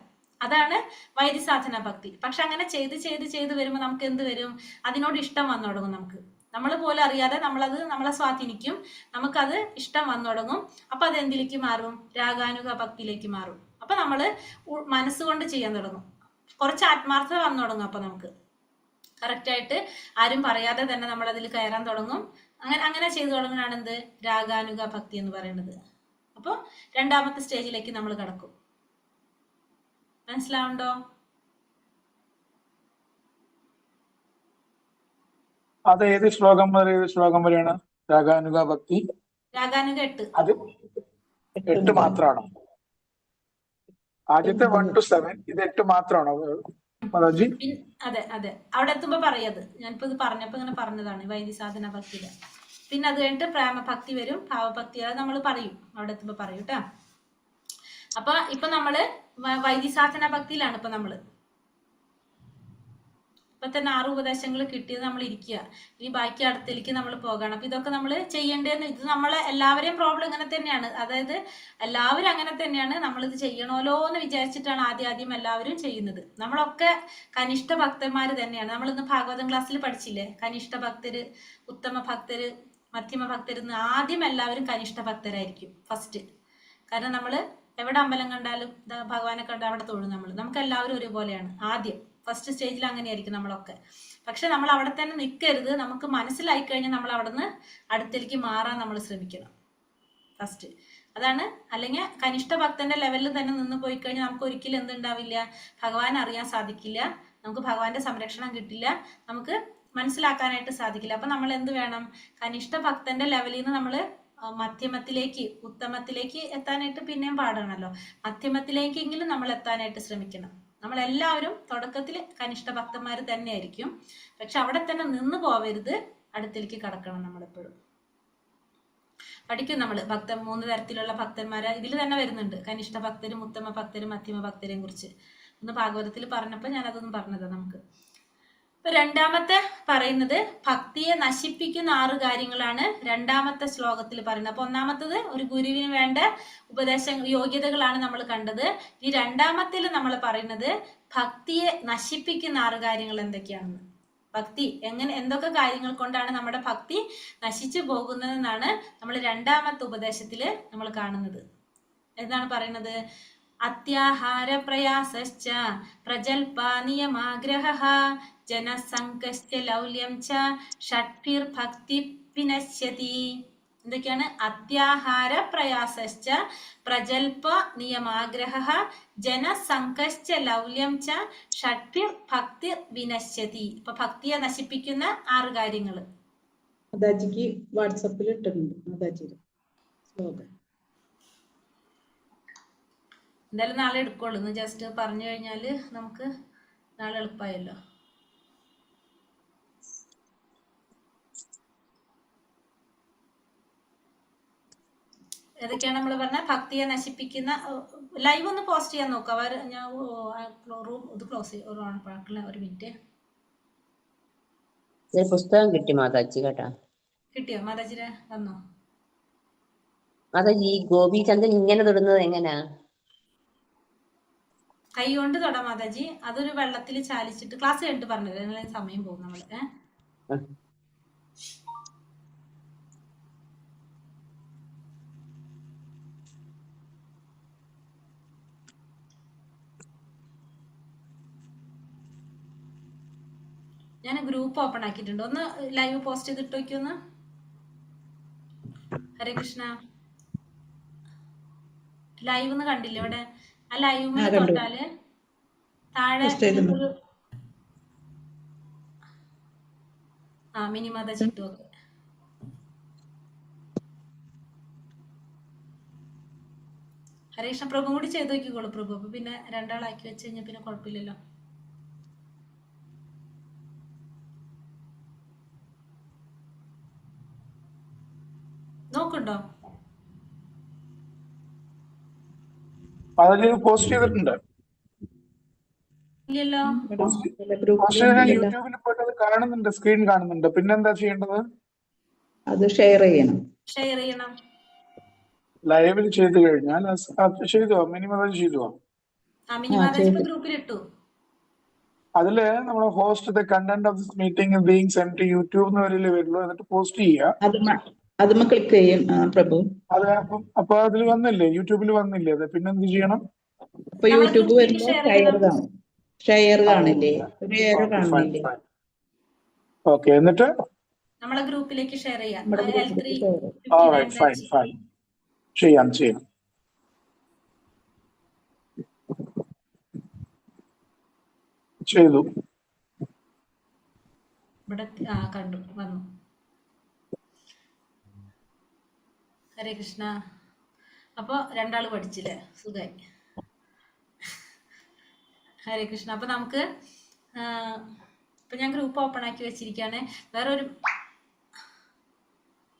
അതാണ് വൈദി സാധന ഭക്തി. പക്ഷെ അങ്ങനെ ചെയ്ത് വരുമ്പോൾ നമുക്ക് എന്ത് വരും? അതിനോട് ഇഷ്ടം വന്നു തുടങ്ങും. നമ്മൾ പോലും അറിയാതെ നമ്മളെ സ്വാധീനിക്കും, നമുക്കത് ഇഷ്ടം വന്നു തുടങ്ങും. അപ്പൊ അത് എന്തിലേക്ക് മാറും? രാഗാനുഗ ഭക്തിയിലേക്ക് മാറും. അപ്പൊ നമ്മള് മനസ്സുകൊണ്ട് ചെയ്യാൻ തുടങ്ങും, കുറച്ച് ആത്മാർത്ഥത വന്നു തുടങ്ങും. അപ്പൊ നമുക്ക് കറക്റ്റായിട്ട് ആരും പറയാതെ തന്നെ നമ്മൾ അതിൽ കയറാൻ തുടങ്ങും. അങ്ങനെ ചെയ്തു തുടങ്ങുന്നതാണ് എന്ത്? രാഗാനുഗ ഭക്തി എന്ന് പറയുന്നത്. അപ്പൊ രണ്ടാമത്തെ സ്റ്റേജിലേക്ക് നമ്മൾ കടക്കും. മനസ്സിലാവുണ്ടോ? അത് ഏത് ശ്ലോകം വരെയാണ് രാഗാനുഗ ഭക്തി? രാഗാനുഗ 8. അത് 8 മാത്രമാണോ? ആദ്യത്തെ 1 to 7 ഇത് 8 മാത്രമാണോ മാതാജി? അതെ. അവിടെ എത്തുമ്പോ പറയത്, ഞാനിപ്പോ ഇത് പറഞ്ഞപ്പോ ഇങ്ങനെ പറഞ്ഞതാണ് വൈദി സാധന ഭക്തിയില്. പിന്നെ അത് കഴിഞ്ഞിട്ട് പ്രേമഭക്തി വരും, ഭാവഭക്തി, അത് നമ്മൾ പറയും, അവിടെ എത്തുമ്പോ പറയും കേട്ടോ. അപ്പൊ ഇപ്പൊ നമ്മള് വൈദി സാധന ഭക്തിയിലാണ്. ഇപ്പൊ നമ്മള് ഇപ്പൊ തന്നെ 6 ഉപദേശങ്ങൾ കിട്ടിയത് നമ്മൾ ഇരിക്കുക. ഇനി ബാക്കി അടുത്തേക്ക് നമ്മൾ പോകണം. അപ്പൊ ഇതൊക്കെ നമ്മൾ ചെയ്യേണ്ടതെന്ന്, ഇത് നമ്മളെ എല്ലാവരെയും പ്രോബ്ലം ഇങ്ങനെ തന്നെയാണ്. അതായത് എല്ലാവരും അങ്ങനെ തന്നെയാണ്, നമ്മളിത് ചെയ്യണമല്ലോ എന്ന് വിചാരിച്ചിട്ടാണ് ആദ്യം എല്ലാവരും ചെയ്യുന്നത്. നമ്മളൊക്കെ കനിഷ്ഠ ഭക്തന്മാര് തന്നെയാണ്. നമ്മളിന്ന് ഭാഗവതം ക്ലാസ്സിൽ പഠിച്ചില്ലേ, കനിഷ്ഠ ഭക്തര്, ഉത്തമ ഭക്തര്, മധ്യമ ഭക്തരെന്ന് ആദ്യം എല്ലാവരും കനിഷ്ഠ ഭക്തരായിരിക്കും ഫസ്റ്റ്. കാരണം നമ്മൾ എവിടെ അമ്പലം കണ്ടാലും ഭഗവാനെ കണ്ടാൽ അവിടെ തൊഴും നമുക്ക് എല്ലാവരും ഒരുപോലെയാണ്. ആദ്യം ഫസ്റ്റ് സ്റ്റേജിൽ അങ്ങനെയായിരിക്കും നമ്മളൊക്കെ. പക്ഷെ നമ്മൾ അവിടെ തന്നെ നിൽക്കരുത്. നമുക്ക് മനസ്സിലായി കഴിഞ്ഞാൽ നമ്മൾ അവിടെ നിന്ന് അടുത്തേക്ക് മാറാൻ നമ്മൾ ശ്രമിക്കണം ഫസ്റ്റ്. അതാണ്. അല്ലെങ്കിൽ കനിഷ്ഠ ഭക്തന്റെ ലെവലിൽ തന്നെ നിന്ന് പോയി കഴിഞ്ഞാൽ നമുക്ക് ഒരിക്കലും എന്തുണ്ടാവില്ല, ഭഗവാൻ അറിയാൻ സാധിക്കില്ല, നമുക്ക് ഭഗവാന്റെ സംരക്ഷണം കിട്ടില്ല, നമുക്ക് മനസ്സിലാക്കാനായിട്ട് സാധിക്കില്ല. അപ്പൊ നമ്മൾ എന്ത് വേണം, കനിഷ്ഠ ഭക്തന്റെ ലെവലിൽ നിന്ന് നമ്മൾ മധ്യമത്തിലേക്ക് ഉത്തമത്തിലേക്ക് എത്താനായിട്ട് പിന്നെയും പാടാണല്ലോ. മധ്യമത്തിലേക്കെങ്കിലും നമ്മൾ എത്താനായിട്ട് ശ്രമിക്കണം. നമ്മളെല്ലാവരും തുടക്കത്തിൽ കനിഷ്ഠ ഭക്തന്മാർ തന്നെയായിരിക്കും. പക്ഷെ അവിടെ തന്നെ നിന്ന് പോവരുത്, അടുത്തേക്ക് കടക്കണം നമ്മളെപ്പോഴും. പഠിക്കും നമ്മൾ 3 തരത്തിലുള്ള ഭക്തന്മാരെ ഇതിൽ തന്നെ വരുന്നുണ്ട്. കനിഷ്ഠ ഭക്തരും ഉത്തമ ഭക്തരും മധ്യമ ഭക്തരെയും കുറിച്ച് ഒന്ന് ഭാഗവതത്തിൽ പറഞ്ഞപ്പോൾ ഞാൻ അതൊന്നും പറഞ്ഞതാ നമുക്ക്. ഇപ്പൊ രണ്ടാമത്തെ പറയുന്നത് ഭക്തിയെ നശിപ്പിക്കുന്ന 6 കാര്യങ്ങളാണ് രണ്ടാമത്തെ ശ്ലോകത്തിൽ പറയുന്നത്. അപ്പൊ ഒന്നാമത്തത് ഒരു ഗുരുവിന് വേണ്ട യോഗ്യതകളാണ് നമ്മൾ കണ്ടത്. ഈ രണ്ടാമത്തിൽ നമ്മൾ പറയുന്നത് ഭക്തിയെ നശിപ്പിക്കുന്ന 6 കാര്യങ്ങൾ എന്തൊക്കെയാണെന്ന്. ഭക്തി എന്തൊക്കെ കാര്യങ്ങൾ കൊണ്ടാണ് നമ്മുടെ ഭക്തി നശിച്ചു പോകുന്നതെന്നാണ് നമ്മൾ രണ്ടാമത്തെ ഉപദേശത്തില് നമ്മൾ കാണുന്നത്. എന്താണ് പറയുന്നത്? അത്യാഹാര പ്രയാസശ്ച പ്രജൽപാ നിയമാഗ്രഹഃ ജനസംഘശ്ച ലൗല്യം ച ഷഡ്ഭിർ ഭക്തി വിനശ്യതി. എന്തൊക്കെയാണ്? അത്യാഹാര പ്രയാസശ്ച പ്രജൽപ നിയമാഗ്രഹഃ ജനസംഘശ്ച ലൗല്യം ച ഷഡ്ഭിർ ഭക്തി വിനശ്യതി. ഇപ്പൊ ഭക്തിയെ നശിപ്പിക്കുന്ന 6 കാര്യങ്ങൾ മാതാജിക്ക് വാട്സപ്പിൽ ഇട്ടിട്ടുണ്ട്. മാതാജിയുടെ ശ്ലോകം എന്തായാലും നാളെ എടുക്കുള്ളൂ. ഇന്ന് ജസ്റ്റ് പറഞ്ഞു കഴിഞ്ഞാല് നമുക്ക് നാളെ എളുപ്പമായല്ലോ. ഏതൊക്കെയാണ് നമ്മൾ പറഞ്ഞ ഭക്തിയെ നശിപ്പിക്കുന്ന? ലൈവ് ഒന്ന് പോസ്റ്റ് ചെയ്യാൻ നോക്കാം. ഞാൻ റൂം ഇത് ക്ലോസ് ചെയ്യും. ഒരു മിനിറ്റ്. പുസ്തകം കിട്ടി മാതാജി കേട്ടാ. കിട്ടിയോ? മാതാജിരെ വന്നോ? മാതാജി, ഗോപിചന്ദ്രൻ ഇങ്ങനെ തൊടുന്നത് എങ്ങനാ? കൈ കൊണ്ട് തൊടാം മാതാജി. അതൊരു വെള്ളത്തിൽ ചാലിച്ചിട്ട് ക്ലാസ് കഴിഞ്ഞിട്ട് പറഞ്ഞത് സമയം പോകും നമ്മള്. ഞാൻ ഗ്രൂപ്പ് ഓപ്പൺ ആക്കിയിട്ടുണ്ട്. ഒന്ന് ലൈവ് പോസ്റ്റ് ചെയ്തിട്ട് വയ്ക്കൊന്ന്. ഹരേ കൃഷ്ണ. ലൈവ് ഒന്ന് കണ്ടില്ലേ ഇവിടെ? ആ ലൈവ് തൊട്ടാല് താഴെ മിനി മാതാജി ഇട്ടു. ഓക്കെ. ഹരേ കൃഷ്ണ. പ്രഭു കൂടി ചെയ്ത് നോക്കിക്കോളൂ പ്രഭു. അപ്പൊ പിന്നെ 2 ആളാക്കി വെച്ച് കഴിഞ്ഞാൽ പിന്നെ കുഴപ്പമില്ലല്ലോ. നോക്കുണ്ടോ? അതിൽ പോസ്റ്റ് ചെയ്തിട്ടുണ്ട്. ഇല്ലല്ലോ. യൂട്യൂബിൽ പോയിട്ട് അത് കാണുന്നുണ്ട്, സ്ക്രീൻ കാണുന്നുണ്ട്. പിന്നെന്താ ചെയ്യേണ്ടത്? അത് ഷെയർ ചെയ്യണം. ഷെയർ ചെയ്യണം. ലൈവിൽ ചെയ്ത് കഴിഞ്ഞാൽ ചെയ്തോ? മിനിമം ചെയ്തോ? ഗ്രൂപ്പിൽ ഇട്ടു. അതില് നമ്മൾ host the content of this meeting being sent to YouTube എന്ന് വരുള്ളൂ. എന്നിട്ട് പോസ്റ്റ് ചെയ്യുക. അതുമ്മ ക്ലിക്ക് ചെയ്യും പ്രഭു. അത് അപ്പൊ അതിൽ വന്നില്ലേ? യൂട്യൂബിൽ വന്നില്ലേ? അത് പിന്നെന്ത് ചെയ്യണം? അപ്പൊ യൂട്യൂബ് വരുമ്പോ ഷെയർ കാണില്ലേ? ഒരു ഏറോ കാണില്ലേ? ഓക്കെ. എന്നിട്ട് നമ്മളെ ഗ്രൂപ്പിലേക്ക് ഷെയർ ചെയ്യാം. ചെയ്യാം. ചെയ്തു. ഇവിടെ കണ്ടു വന്നു. ഹരേ കൃഷ്ണ. അപ്പൊ 2 ആള് പഠിച്ചില്ലേ? സുഖായി. ഹരേ കൃഷ്ണ. അപ്പൊ നമുക്ക് ഇപ്പൊ ഞാൻ ഗ്രൂപ്പ് ഓപ്പൺ ആക്കി വെച്ചിരിക്കുകയാണ്.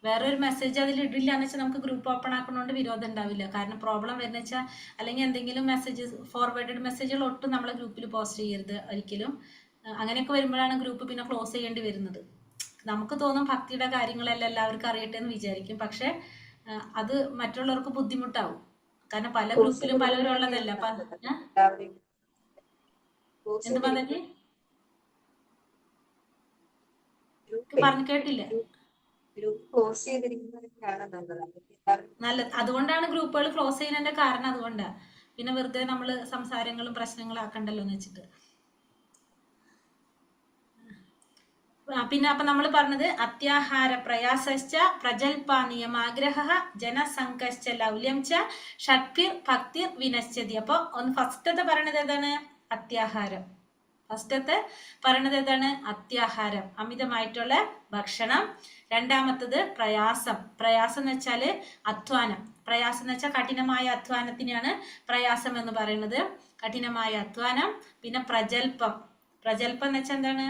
വേറൊരു മെസ്സേജ് അതിൽ ഇടില്ല എന്ന് വെച്ചാൽ നമുക്ക് ഗ്രൂപ്പ് ഓപ്പൺ ആക്കുന്നതുകൊണ്ട് വിരോധം ഉണ്ടാവില്ല. കാരണം പ്രോബ്ലം വരുന്ന വെച്ചാൽ അല്ലെങ്കിൽ എന്തെങ്കിലും ഫോർവേഡഡ് മെസ്സേജുകൾ ഒട്ടും നമ്മളെ ഗ്രൂപ്പിൽ പോസ്റ്റ് ചെയ്യരുത് ഒരിക്കലും. അങ്ങനെയൊക്കെ വരുമ്പോഴാണ് ഗ്രൂപ്പ് പിന്നെ ക്ലോസ് ചെയ്യേണ്ടി വരുന്നത്. നമുക്ക് തോന്നും ഭക്തിയുടെ കാര്യങ്ങളെല്ലാം എല്ലാവർക്കും അറിയട്ടെ എന്ന് വിചാരിക്കും. പക്ഷെ അത് മറ്റുള്ളവർക്ക് ബുദ്ധിമുട്ടാവും. കാരണം പല ഗ്രൂപ്പിലും പലരും ഉള്ളതല്ല. എന്ത് മാതാജി പറഞ്ഞു കേട്ടില്ല? ഗ്രൂപ്പ് ക്ലോസ് ചെയ്തിരിക്കുന്നതൊക്കെയാണ് നല്ലത്. നല്ലത്. അതുകൊണ്ടാണ് ഗ്രൂപ്പുകൾ ക്ലോസ് ചെയ്യുന്നതിന്റെ കാരണം അതുകൊണ്ടാണ്. പിന്നെ വെറുതെ നമ്മൾ സംസാരങ്ങളും പ്രശ്നങ്ങളും ആക്കണ്ടല്ലോ എന്ന് വെച്ചിട്ട്. പിന്നെ അപ്പൊ നമ്മൾ പറഞ്ഞത് അത്യാഹാര പ്രയാസശ്ച പ്രജൽപ നിയമാഗ്രഹ ജനസംഘശ്ച ലൗല്യം ച ഷഡ്ഭിർ ഭക്തിർ വിനശ്യതി. അപ്പൊ ഒന്ന് ഫസ്റ്റത്തെ പറയണത് ഏതാണ്? അത്യാഹാരം. ഫസ്റ്റത്തെ പറയണത് ഏതാണ്? അത്യാഹാരം, അമിതമായിട്ടുള്ള ഭക്ഷണം. രണ്ടാമത്തത് പ്രയാസം. പ്രയാസം എന്ന് വെച്ചാല് അധ്വാനം. പ്രയാസം എന്ന് വെച്ചാൽ കഠിനമായ അധ്വാനത്തിനാണ് പ്രയാസം എന്ന് പറയുന്നത്. കഠിനമായ അധ്വാനം. പിന്നെ പ്രജൽപ്പം. പ്രജൽപ്പം എന്ന് വെച്ചാൽ എന്താണ്?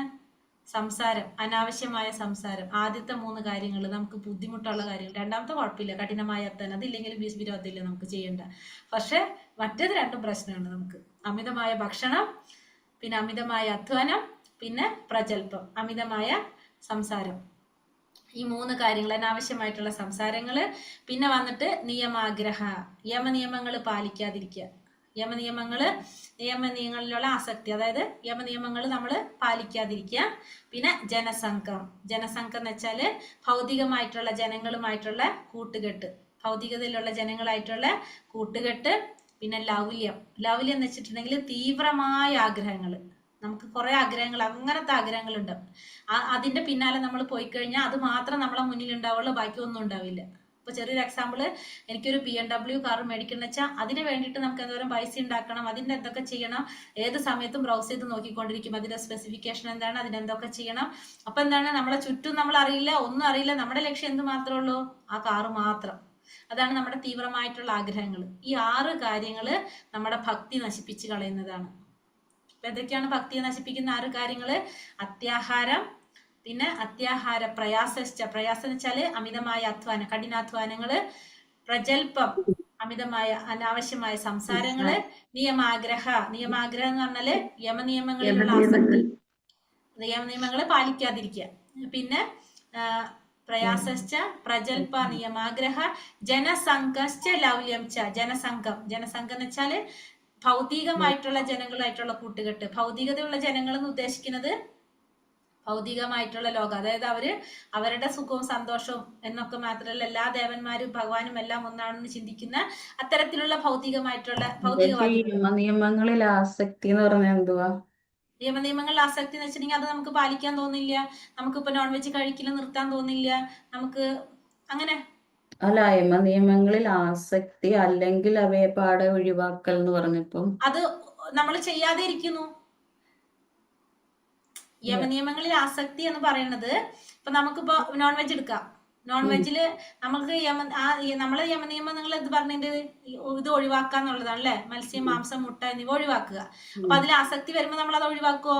സംസാരം, അനാവശ്യമായ സംസാരം. ആദ്യത്തെ 3 കാര്യങ്ങൾ നമുക്ക് ബുദ്ധിമുട്ടുള്ള കാര്യങ്ങൾ. രണ്ടാമത്തെ കുഴപ്പമില്ല, കഠിനമായ അധ്വാനം. അതില്ലെങ്കിൽ വിരോധമില്ല നമുക്ക് ചെയ്യേണ്ട. പക്ഷെ മറ്റേത് രണ്ടും പ്രശ്നമാണ് നമുക്ക്. അമിതമായ ഭക്ഷണം, പിന്നെ അമിതമായ അധ്വാനം, പിന്നെ പ്രജൽപ്പം, അമിതമായ സംസാരം. ഈ 3 കാര്യങ്ങൾ, അനാവശ്യമായിട്ടുള്ള സംസാരങ്ങള്. പിന്നെ വന്നിട്ട് നിയമാഗ്രഹ, യമനിയമങ്ങൾ പാലിക്കാതിരിക്കുക. നിയമങ്ങളിലുള്ള ആസക്തി, അതായത് യമനിയമങ്ങൾ നമ്മൾ പാലിക്കാതിരിക്കുക. പിന്നെ ജനസംഘം. ജനസംഘം എന്ന് വെച്ചാല് ഭൗതികമായിട്ടുള്ള ജനങ്ങളുമായിട്ടുള്ള കൂട്ടുകെട്ട്, ഭൗതികതയിലുള്ള ജനങ്ങളായിട്ടുള്ള കൂട്ടുകെട്ട്. പിന്നെ ലൗല്യം. ലൗല്യം എന്ന് വെച്ചിട്ടുണ്ടെങ്കിൽ തീവ്രമായ ആഗ്രഹങ്ങൾ. നമുക്ക് കുറെ ആഗ്രഹങ്ങൾ, അങ്ങനത്തെ ആഗ്രഹങ്ങളുണ്ട്. അതിന്റെ പിന്നാലെ നമ്മൾ പോയി കഴിഞ്ഞാൽ അത് മാത്രം നമ്മളെ മുന്നിൽ ഉണ്ടാവുള്ളൂ, ബാക്കി ഒന്നും ഉണ്ടാവില്ല. ഇപ്പൊ ചെറിയൊരു എക്സാമ്പിള്, എനിക്കൊരു BMW കാർ മേടിക്കണം വെച്ചാൽ അതിന് വേണ്ടിയിട്ട് നമുക്ക് എന്തോരം പൈസ ഉണ്ടാക്കണം, അതിന്റെ എന്തൊക്കെ ചെയ്യണം, ഏത് സമയത്തും ബ്രൗസ് ചെയ്ത് നോക്കിക്കൊണ്ടിരിക്കും അതിന്റെ സ്പെസിഫിക്കേഷൻ എന്താണ്, അതിനെന്തൊക്കെ ചെയ്യണം. അപ്പൊ എന്താണ്, നമ്മളെ ചുറ്റും നമ്മൾ അറിയില്ല, ഒന്നും അറിയില്ല. നമ്മുടെ ലക്ഷ്യം എന്ത് മാത്രമേ ഉള്ളൂ? ആ കാറ് മാത്രം. അതാണ് നമ്മുടെ തീവ്രമായിട്ടുള്ള ആഗ്രഹങ്ങൾ. ഈ 6 കാര്യങ്ങള് നമ്മുടെ ഭക്തി നശിപ്പിച്ച് കളയുന്നതാണ്. അപ്പൊ എന്തൊക്കെയാണ് ഭക്തിയെ നശിപ്പിക്കുന്ന 6 കാര്യങ്ങള്? അത്യാഹാരം, പിന്നെ അത്യാഹാര പ്രയാസശ്ച, പ്രയാസം എന്ന് വെച്ചാല് അമിതമായ അധ്വാനം, കഠിനാധ്വാനങ്ങള്. പ്രജൽപ്പം, അമിതമായ അനാവശ്യമായ സംസാരങ്ങള്. നിയമാഗ്രഹം എന്ന് പറഞ്ഞാല് യമനിയമങ്ങളിലുള്ള ആസക്തി, നിയമങ്ങൾ പാലിക്കാതിരിക്കുക. പിന്നെ പ്രയാസശ്ച പ്രജൽപ നിയമാഗ്രഹ ജനസംഘശ്ച ലൗല്യം ച. ജനസംഘം എന്ന് വെച്ചാല് ഭൗതികമായിട്ടുള്ള ജനങ്ങളായിട്ടുള്ള കൂട്ടുകെട്ട്. ഭൗതികതയുള്ള ജനങ്ങൾ എന്ന് ഉദ്ദേശിക്കുന്നത് ഭൗതികമായിട്ടുള്ള ലോകം, അതായത് അവരുടെ സുഖവും സന്തോഷവും എന്നൊക്കെ മാത്രമല്ല, എല്ലാ ദേവന്മാരും ഭഗവാനും എല്ലാം ഒന്നാണെന്ന് ചിന്തിക്കുന്ന അത്തരത്തിലുള്ള ഭൗതികമായിട്ടുള്ള നിയമങ്ങളിൽ ആസക്തി എന്ന് പറഞ്ഞാൽ എന്തുവാ? നിയമങ്ങളിൽ ആസക്തി എന്ന് വെച്ചിട്ടുണ്ടെങ്കിൽ അത് നമുക്ക് പാലിക്കാൻ തോന്നില്ല. നമുക്കിപ്പോ നോൺ വെജ് കഴിക്കല് നിർത്താൻ തോന്നില്ല. നമുക്ക് അങ്ങനെ അല്ല, നിയമങ്ങളിൽ ആസക്തി അല്ലെങ്കിൽ അവയെ പാടെ ഒഴിവാക്കൽ എന്ന് പറഞ്ഞപ്പം അത് നമ്മൾ ചെയ്യാതെ ഇരിക്കുന്നു. യമനിയമങ്ങളിൽ ആസക്തി എന്ന് പറയുന്നത്, ഇപ്പൊ നമുക്കിപ്പോ നോൺ വെജ് എടുക്കാം. നോൺ വെജില് നമുക്ക് നമ്മളെ യമനിയമം നിങ്ങൾ എന്ത് പറഞ്ഞതിന്റെ ഇത് ഒഴിവാക്കാന്നുള്ളതാണ് അല്ലെ? മത്സ്യം, മാംസം, മുട്ട എന്നിവ ഒഴിവാക്കുക. അപ്പൊ അതിൽ ആസക്തി വരുമ്പോ നമ്മൾ അത് ഒഴിവാക്കുവോ?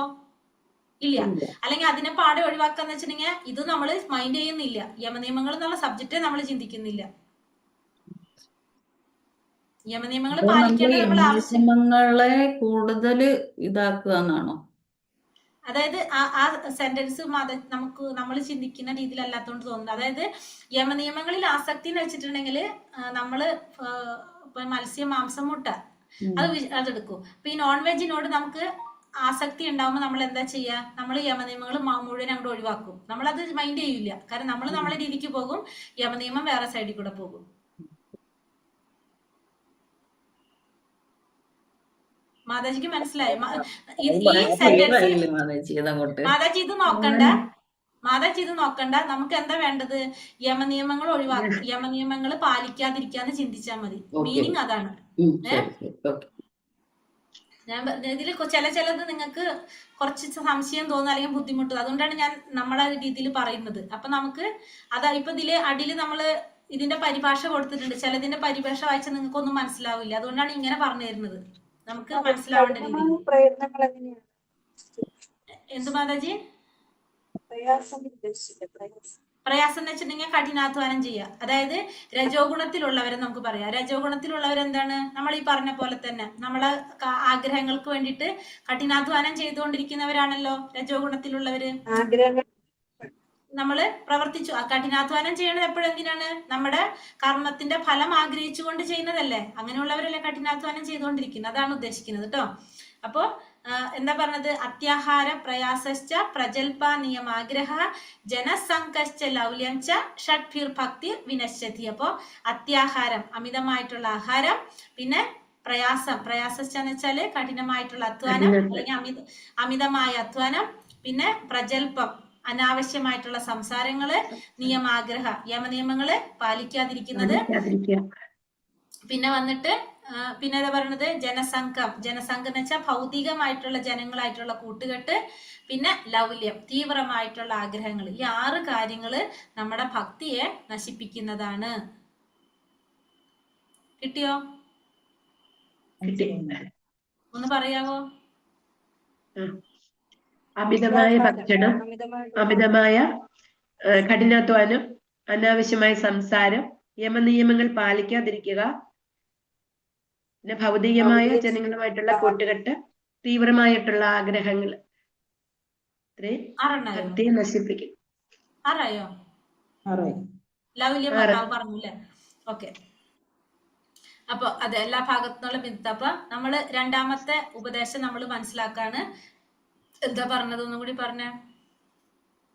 ഇല്ല. അല്ലെങ്കിൽ അതിനെ പാടെ ഒഴിവാക്കാന്ന് വെച്ചിട്ടുണ്ടെങ്കിൽ ഇത് നമ്മൾ മൈൻഡ് ചെയ്യുന്നില്ല. യമനിയമങ്ങൾ എന്നുള്ള സബ്ജക്റ്റേ നമ്മൾ ചിന്തിക്കുന്നില്ല. യമനിയമങ്ങൾ പാലിക്കേണ്ടത് നമ്മൾ ആവശ്യം. നിയമങ്ങളെ കൂടുതൽ ഇതാക്കുക എന്നാണോ? അതായത് ആ സെന്റൻസ് നമ്മൾ ചിന്തിക്കുന്ന രീതിയിലല്ലാത്തോണ്ട് തോന്നുന്നത്. അതായത് യമനിയമങ്ങളിൽ ആസക്തി എന്ന് വെച്ചിട്ടുണ്ടെങ്കിൽ നമ്മള് മത്സ്യം, മാംസം, മുട്ട അതെടുക്കും. അപ്പൊ ഈ നോൺ വെജിനോട് നമുക്ക് ആസക്തി ഉണ്ടാവുമ്പോ നമ്മൾ എന്താ ചെയ്യാ? നമ്മൾ യമനിയമങ്ങൾ മുഴുവൻ അങ്ങോട്ട് ഒഴിവാക്കും. നമ്മളത് മൈൻഡ് ചെയ്യില്ല. കാരണം നമ്മൾ നമ്മളെ രീതിക്ക് പോകും, യമനിയമം വേറെ സൈഡിൽ കൂടെ പോകും. മാതാജിക്ക് മനസ്സിലായി? ഈ സെന്റൻസ് മാതാജി ഇത് നോക്കണ്ട. നമുക്ക് എന്താ വേണ്ടത്? യമനിയമങ്ങൾ ഒഴിവാക്കി, യമനിയമങ്ങൾ പാലിക്കാതിരിക്കാന്ന് ചിന്തിച്ചാൽ മതി. മീനിങ് അതാണ്. ഞാൻ ഇതിൽ ചിലത് നിങ്ങൾക്ക് കുറച്ച് സംശയം തോന്നുക, അല്ലെങ്കിൽ ബുദ്ധിമുട്ട്. അതുകൊണ്ടാണ് ഞാൻ നമ്മളെ രീതിയിൽ പറയുന്നത്. അപ്പൊ നമുക്ക് ഇപ്പൊ ഇതില് അടിയിൽ നമ്മള് ഇതിന്റെ പരിഭാഷ കൊടുത്തിട്ടുണ്ട്. ചിലതിന്റെ പരിഭാഷ വായിച്ചാൽ നിങ്ങൾക്കൊന്നും മനസ്സിലാവില്ല. അതുകൊണ്ടാണ് ഇങ്ങനെ പറഞ്ഞു തരുന്നത്, നമുക്ക് മനസ്സിലാവേണ്ട രീതി. എന്ത് മാതാജി? പ്രയാസം എന്ന് വെച്ചിട്ടുണ്ടെങ്കിൽ കഠിനാധ്വാനം ചെയ്യുക. അതായത് രജോഗുണത്തിലുള്ളവരെ നമുക്ക് പറയാം. രജോഗുണത്തിലുള്ളവരെന്താണ്? നമ്മൾ ഈ പറഞ്ഞ പോലെ തന്നെ നമ്മളെ ആഗ്രഹങ്ങൾക്ക് വേണ്ടിയിട്ട് കഠിനാധ്വാനം ചെയ്തുകൊണ്ടിരിക്കുന്നവരാണല്ലോ രജോഗുണത്തിലുള്ളവര്. നമ്മള് പ്രവർത്തിച്ചു കഠിനാധ്വാനം ചെയ്യണത് എപ്പോഴെന്തിനാണ്? നമ്മുടെ കർമ്മത്തിന്റെ ഫലം ആഗ്രഹിച്ചുകൊണ്ട് ചെയ്യുന്നതല്ലേ? അങ്ങനെയുള്ളവരല്ലേ കഠിനാധ്വാനം ചെയ്തുകൊണ്ടിരിക്കുന്നത്. അതാണ് ഉദ്ദേശിക്കുന്നത് കേട്ടോ. അപ്പോ എന്താ പറഞ്ഞത്? അത്യാഹാര പ്രയാസശ്ച പ്രജൽപ നിയമാഗ്രഹ ജനസംഘശ്ച ലൗല്യം ച ഷഡ്ഭിർ ഭക്തി വിനശ്യതി. അപ്പോ അത്യാഹാരം അമിതമായിട്ടുള്ള ആഹാരം, പിന്നെ പ്രയാസശ്ച എന്ന് വെച്ചാല് കഠിനമായിട്ടുള്ള അധ്വാനം അല്ലെങ്കിൽ അമിതമായ അധ്വാനം, പിന്നെ പ്രജൽപം അനാവശ്യമായിട്ടുള്ള സംസാരങ്ങള്, നിയമാഗ്രഹ യമനിയമങ്ങള് പാലിക്കാതിരിക്കുന്നത്, പിന്നെ വന്നിട്ട് പിന്നെ എന്താ പറയുന്നത്? ജനസംഘം എന്ന് വെച്ചാൽ ഭൗതികമായിട്ടുള്ള ജനങ്ങളായിട്ടുള്ള കൂട്ടുകെട്ട്, പിന്നെ ലൗല്യം തീവ്രമായിട്ടുള്ള ആഗ്രഹങ്ങൾ. ഈ 6 കാര്യങ്ങള് നമ്മുടെ ഭക്തിയെ നശിപ്പിക്കുന്നതാണ്. കിട്ടിയോ? ഒന്ന് പറയാവോ? അമിതമായ ഭക്ഷണം, അമിതമായ കഠിനാധ്വാനം, അനാവശ്യമായ സംസാരം, യമനിയമങ്ങൾ പാലിക്കാതിരിക്കുക, പിന്നെ ഭൗതികമായ ജനങ്ങളുമായിട്ടുള്ള കൂട്ടുകെട്ട്, തീവ്രമായിട്ടുള്ള ആഗ്രഹങ്ങൾ, ഭക്തിയെ നശിപ്പിക്കും. ആറായോ? ലൗല്യം പറഞ്ഞില്ലേ? ഓക്കെ. അപ്പൊ അത് എല്ലാ ഭാഗത്തുനിന്നുള്ള ബിരുദ. അപ്പൊ നമ്മള് രണ്ടാമത്തെ ഉപദേശം നമ്മൾ മനസ്സിലാക്കാണ്. എന്താ പറഞ്ഞത്? ഒന്നും കൂടി പറഞ്ഞേ.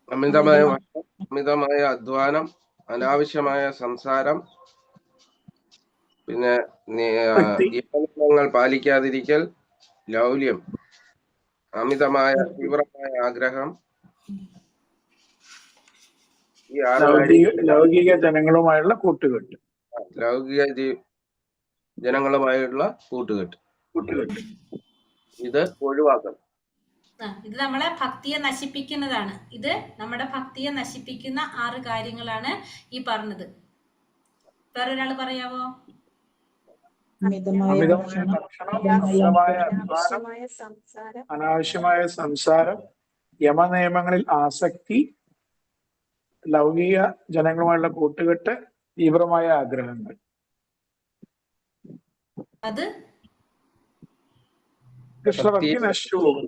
അമിതമായ അധ്വാനം, അനാവശ്യമായ സംസാരം, പിന്നെ നിയമങ്ങൾ പാലിക്കാതിരിക്കൽ, ലൗല്യം, അമിതമായ തീവ്രമായ ആഗ്രഹം, ഈ ലൗകിക ജനങ്ങളുമായുള്ള കൂട്ടുകെട്ട്. ജനങ്ങളുമായുള്ള കൂട്ടുകെട്ട് ഇത് ഒഴിവാക്കണം. ഇത് നമ്മളെ ഭക്തിയെ നശിപ്പിക്കുന്നതാണ്. ഇത് നമ്മുടെ ഭക്തിയെ നശിപ്പിക്കുന്ന 6 കാര്യങ്ങളാണ് ഈ പറഞ്ഞത്. വേറൊരാള് പറയാവോ? അനാവശ്യമായ സംസാരം, യമനിയമങ്ങളിൽ ആസക്തി, ലൗകിക ജനങ്ങളുമായുള്ള കൂട്ടുകെട്ട്, തീവ്രമായ ആഗ്രഹങ്ങൾ. അത് കൃഷ്ണഭക്തി നശിച്ചു പോകും.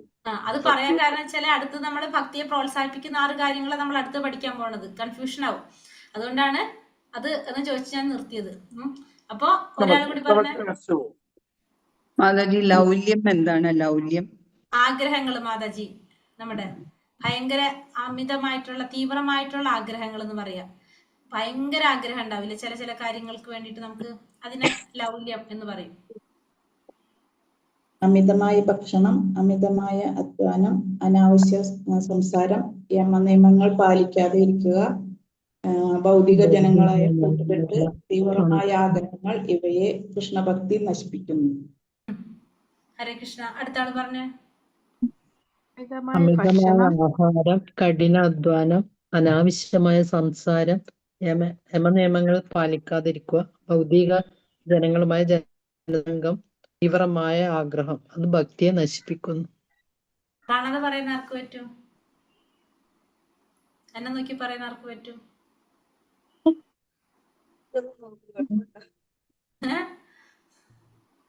അത് പറയാൻ കാരണം വെച്ചാൽ അടുത്ത് നമ്മൾ ഭക്തിയെ പ്രോത്സാഹിപ്പിക്കുന്ന 6 കാര്യങ്ങൾ നമ്മൾ അടുത്ത് പഠിക്കാൻ പോണത്. കൺഫ്യൂഷൻ ആവും. അതുകൊണ്ടാണ് അത് എന്ന് ചോദിച്ച് ഞാൻ നിർത്തിയത്. അപ്പൊ ഒരാൾ കൂടി പറഞ്ഞ മാതാജി, ലൗല്യം എന്താണ്? ലൗല്യം ആഗ്രഹങ്ങൾ മാതാജി, നമ്മുടെ ഭയങ്കര അമിതമായിട്ടുള്ള തീവ്രമായിട്ടുള്ള ആഗ്രഹങ്ങൾ എന്ന് പറയാം. ഭയങ്കര ആഗ്രഹം ഉണ്ടാവില്ല ചില കാര്യങ്ങൾക്ക് വേണ്ടിയിട്ട്, നമുക്ക് അതിനെ ലൗല്യം എന്ന് പറയും. അമിതമായ ഭക്ഷണം, അമിതമായ അധ്വാനം, അനാവശ്യ സംസാരം, യമനിയമങ്ങൾ പാലിക്കാതെ ഇരിക്കുക, ഭൗതിക ജനങ്ങളായ കൂട്ടുകെട്ട്, തീവ്രമായ ആഗ്രഹങ്ങൾ, ഇവയെ കൃഷ്ണഭക്തി നശിപ്പിക്കുന്നു. ഹരേ കൃഷ്ണ. അടുത്ത ആള് പറഞ്ഞേ. അമിതമായ ആഹാരം, കഠിനാധ്വാനം, അനാവശ്യമായ സംസാരം, യമനിയമങ്ങൾ പാലിക്കാതിരിക്കുക, ഭൗതിക ജനങ്ങളുമായ ജനസംഘം, തീവ്രമായ ആഗ്രഹം, അത് ഭക്തിയെ നശിപ്പിക്കുന്നു. കാണാതെ പറയുന്ന ആർക്ക് പറ്റും? എന്നെ നോക്കി പറയുന്ന ആർക്ക് പറ്റും?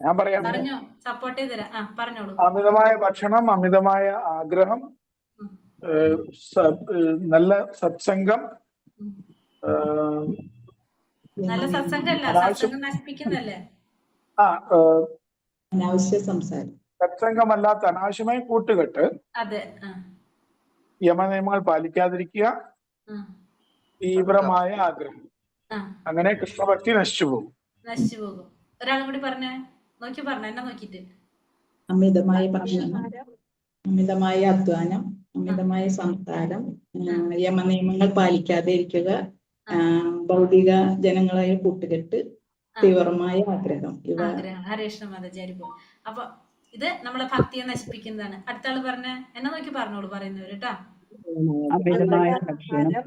ഞാൻ പറയാം. പറഞ്ഞോ, സപ്പോർട്ട് ചെയ്ത് തരാം. പറഞ്ഞോളൂ. അമിതമായ ഭക്ഷണം, അമിതമായ ആഗ്രഹം, നല്ല സത്സംഗം, നല്ല സത്സംഗമല്ല, സത്സംഗം നശിപ്പിക്കുന്നല്ലേ? അനാവശ്യ സംസാരം, സത്സംഗമല്ലാത്ത അനാവശ്യമായ കൂട്ടുകെട്ട്, അതെ, യമനിയമങ്ങൾ പാലിക്കാതിരിക്കുക, തീവ്രമായ ആഗ്രഹം. അങ്ങനെ കൃഷ്ണഭക്തി നശിച്ചു പോകും. ഒരാളും കൂടി പറഞ്ഞേ. നോക്കി പറഞ്ഞ, എന്നെ നോക്കിട്ട്. അമിതമായ ഭക്ഷണം, അമിതമായ അധ്വാനം, അമിതമായ സംസാരം, യമനിയമങ്ങൾ പാലിക്കാതെ ഇരിക്കുക, ഭൗതിക ജനങ്ങളായ കൂട്ടുകെട്ട്, തീവ്രമായ ആഗ്രഹം. ഹരേഷ്ണ മാതാചാരി പോ. അപ്പൊ ഇത് നമ്മളെ ഭക്തിയെ നശിപ്പിക്കുന്നതാണ്. അടുത്ത ആള് പറഞ്ഞേ. എന്നെ നോക്കി പറഞ്ഞോളൂ പറയുന്നവര് കേട്ടാ. അമിതമായ ഭക്ഷണം,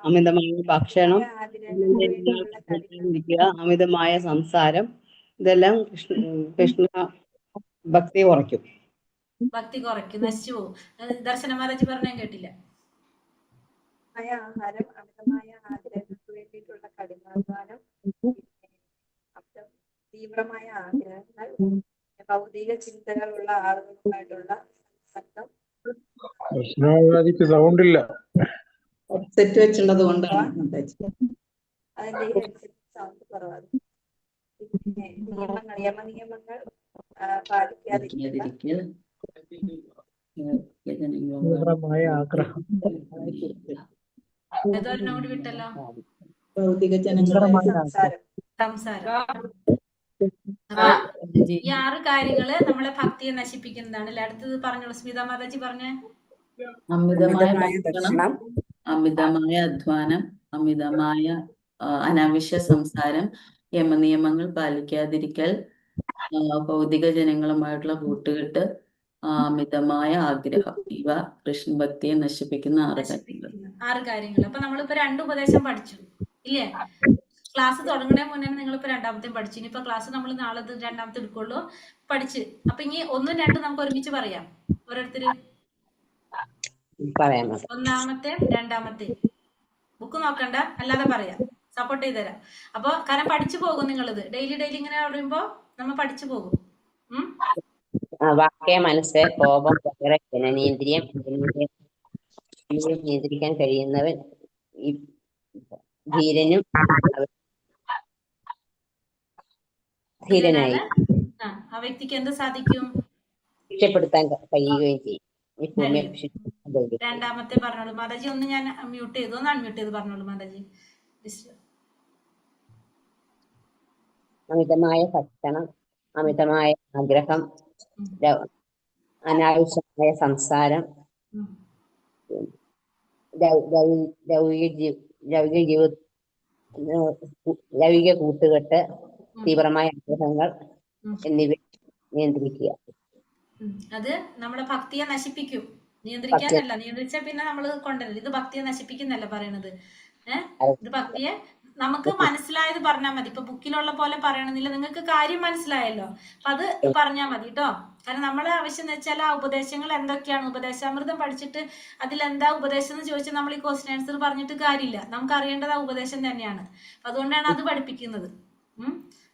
അമിതമായ ഭക്ഷണം, അമിതമായ സംസാരം, ഇതെല്ലാം കൃഷ്ണ ഭക്തി കുറയ്ക്കും. ഭക്തി കുറയ്ക്കും, നശിച്ചു പോകും. ദർശന മാതാജി പറഞ്ഞാൽ കേട്ടില്ല. ആഹാരം, അമിതമായ ആഗ്രഹങ്ങൾക്ക് വേണ്ടിയിട്ടുള്ള കഠിനാധ്വാനം, തീവ്രമായ ആഗ്രഹങ്ങൾ, ഭൗതിക ചിന്തകളുള്ള ആളുകളുമായിട്ടുള്ള സംസർഗം. സൗണ്ട് ഇല്ല, ഹെഡ്സെറ്റ് വെച്ചുള്ളത് കൊണ്ടാണ് അതിന്റെ സൗണ്ട് കുറവാണ്. പിന്നെ യമനിയമങ്ങൾ പാലിക്കാതിരിക്കൽ തീവ്രമായ ആഗ്രഹം ഏതൊരെണ്ണം കൂടി വിട്ടല്ലോ? ഭൗതിക ജനങ്ങളുമായി സംസാരം. സംസാരം. അപ്പൊ ഈ 6 കാര്യങ്ങള് നമ്മളെ ഭക്തിയെ നശിപ്പിക്കുന്നതാണ് അല്ലെ? അടുത്തത് പറഞ്ഞോളൂ സ്മിത മാതാജി പറഞ്ഞേ. അമിതമായ ഭക്ഷണം, അമിതമായ അധ്വാനം, അമിതമായ അനാവശ്യ സംസാരം, യമനിയമങ്ങൾ പാലിക്കാതിരിക്കൽ, ഭൗതിക ജനങ്ങളുമായിട്ടുള്ള കൂട്ടുകെട്ട്, അമിതമായ ആഗ്രഹം. ഇവ കൃഷ്ണഭക്തിയെ നശിപ്പിക്കുന്ന 6 കാര്യങ്ങൾ. 6 കാര്യങ്ങൾ. അപ്പൊ നമ്മളിപ്പോ 2 ഉപദേശം പഠിച്ചു ഇല്ലേ? ക്ലാസ് തുടങ്ങണേ മുന്നേ നിങ്ങളിപ്പോ 2ാമത്തെ പഠിച്ചു. ഇനിയിപ്പോ ക്ലാസ് നമ്മൾ നാളെ 2ാമത്തെ എടുക്കുള്ളൂ പഠിച്ച്. അപ്പൊ ഇനി 1ഉം 2ഉം നമുക്ക് ഒരുമിച്ച് പറയാം. ഓരോരുത്തര് ഒന്നാമത്തെ 2ാമത്തെ ബുക്ക് നോക്കണ്ട, അല്ലാതെ പറയാം, സപ്പോർട്ട് ചെയ്ത് തരാം. അപ്പൊ കാരണം പഠിച്ചു പോകും നിങ്ങളിത് ഡെയിലി ഇങ്ങനെ പറയുമ്പോ നമ്മ പഠിച്ചു പോകും. വാക്യ, മനസ്സ്, കോപം, വൈര, ജനനേന്ദ്രിയം എന്നിവയെ നിയന്ത്രിക്കാൻ കഴിയുന്നവൻ ഈ ധീരനായി ആ വ്യക്തിക്ക് എന്ത് സാധിക്കും? രക്ഷപ്പെടുത്താൻ കഴിയുകയും ചെയ്യും. 2ാമത്തെ പറഞ്ഞോളൂ മാതാജി. ഒന്ന് ഞാൻ മ്യൂട്ട് ചെയ്തു, ഒന്ന് അൺമ്യൂട്ട് ചെയ്ത് പറഞ്ഞോളൂ മാതാജി. അമിതമായ ഭക്ഷണം, അമിതമായ ആഗ്രഹം, അനാവശ്യമായ സംസാരം, ലൗകിക കൂട്ടുകെട്ട്, തീവ്രമായ ആഗ്രഹങ്ങൾ എന്നിവ നിയന്ത്രിക്കുക. അത് നമ്മുടെ ഭക്തിയെ നശിപ്പിക്കും. നിയന്ത്രിക്കാനല്ല, നിയന്ത്രിച്ചാൽ പിന്നെ നമ്മൾ കൊണ്ടുവരില്ല. ഇത് ഭക്തിയെ നശിപ്പിക്കുന്നല്ല പറയണത്. ഇത് ഭക്തിയെ നമുക്ക് മനസ്സിലായത് പറഞ്ഞാൽ മതി. ഇപ്പൊ ബുക്കിലുള്ള പോലെ പറയണമെന്നില്ല, നിങ്ങൾക്ക് കാര്യം മനസ്സിലായല്ലോ, അപ്പൊ അത് പറഞ്ഞാൽ മതി കേട്ടോ. കാരണം നമ്മളെ ആവശ്യം എന്ന് വെച്ചാൽ ആ ഉപദേശങ്ങൾ എന്തൊക്കെയാണ്, ഉപദേശാമൃതം പഠിച്ചിട്ട് അതിലെന്താ ഉപദേശം എന്ന് ചോദിച്ചാൽ നമ്മൾ ഈ ക്വസ്റ്റ്യൻ ആൻസർ പറഞ്ഞിട്ട് കാര്യമില്ല. നമുക്ക് അറിയേണ്ടത് ആ ഉപദേശം തന്നെയാണ്. അപ്പൊ അതുകൊണ്ടാണ് അത് പഠിപ്പിക്കുന്നത്.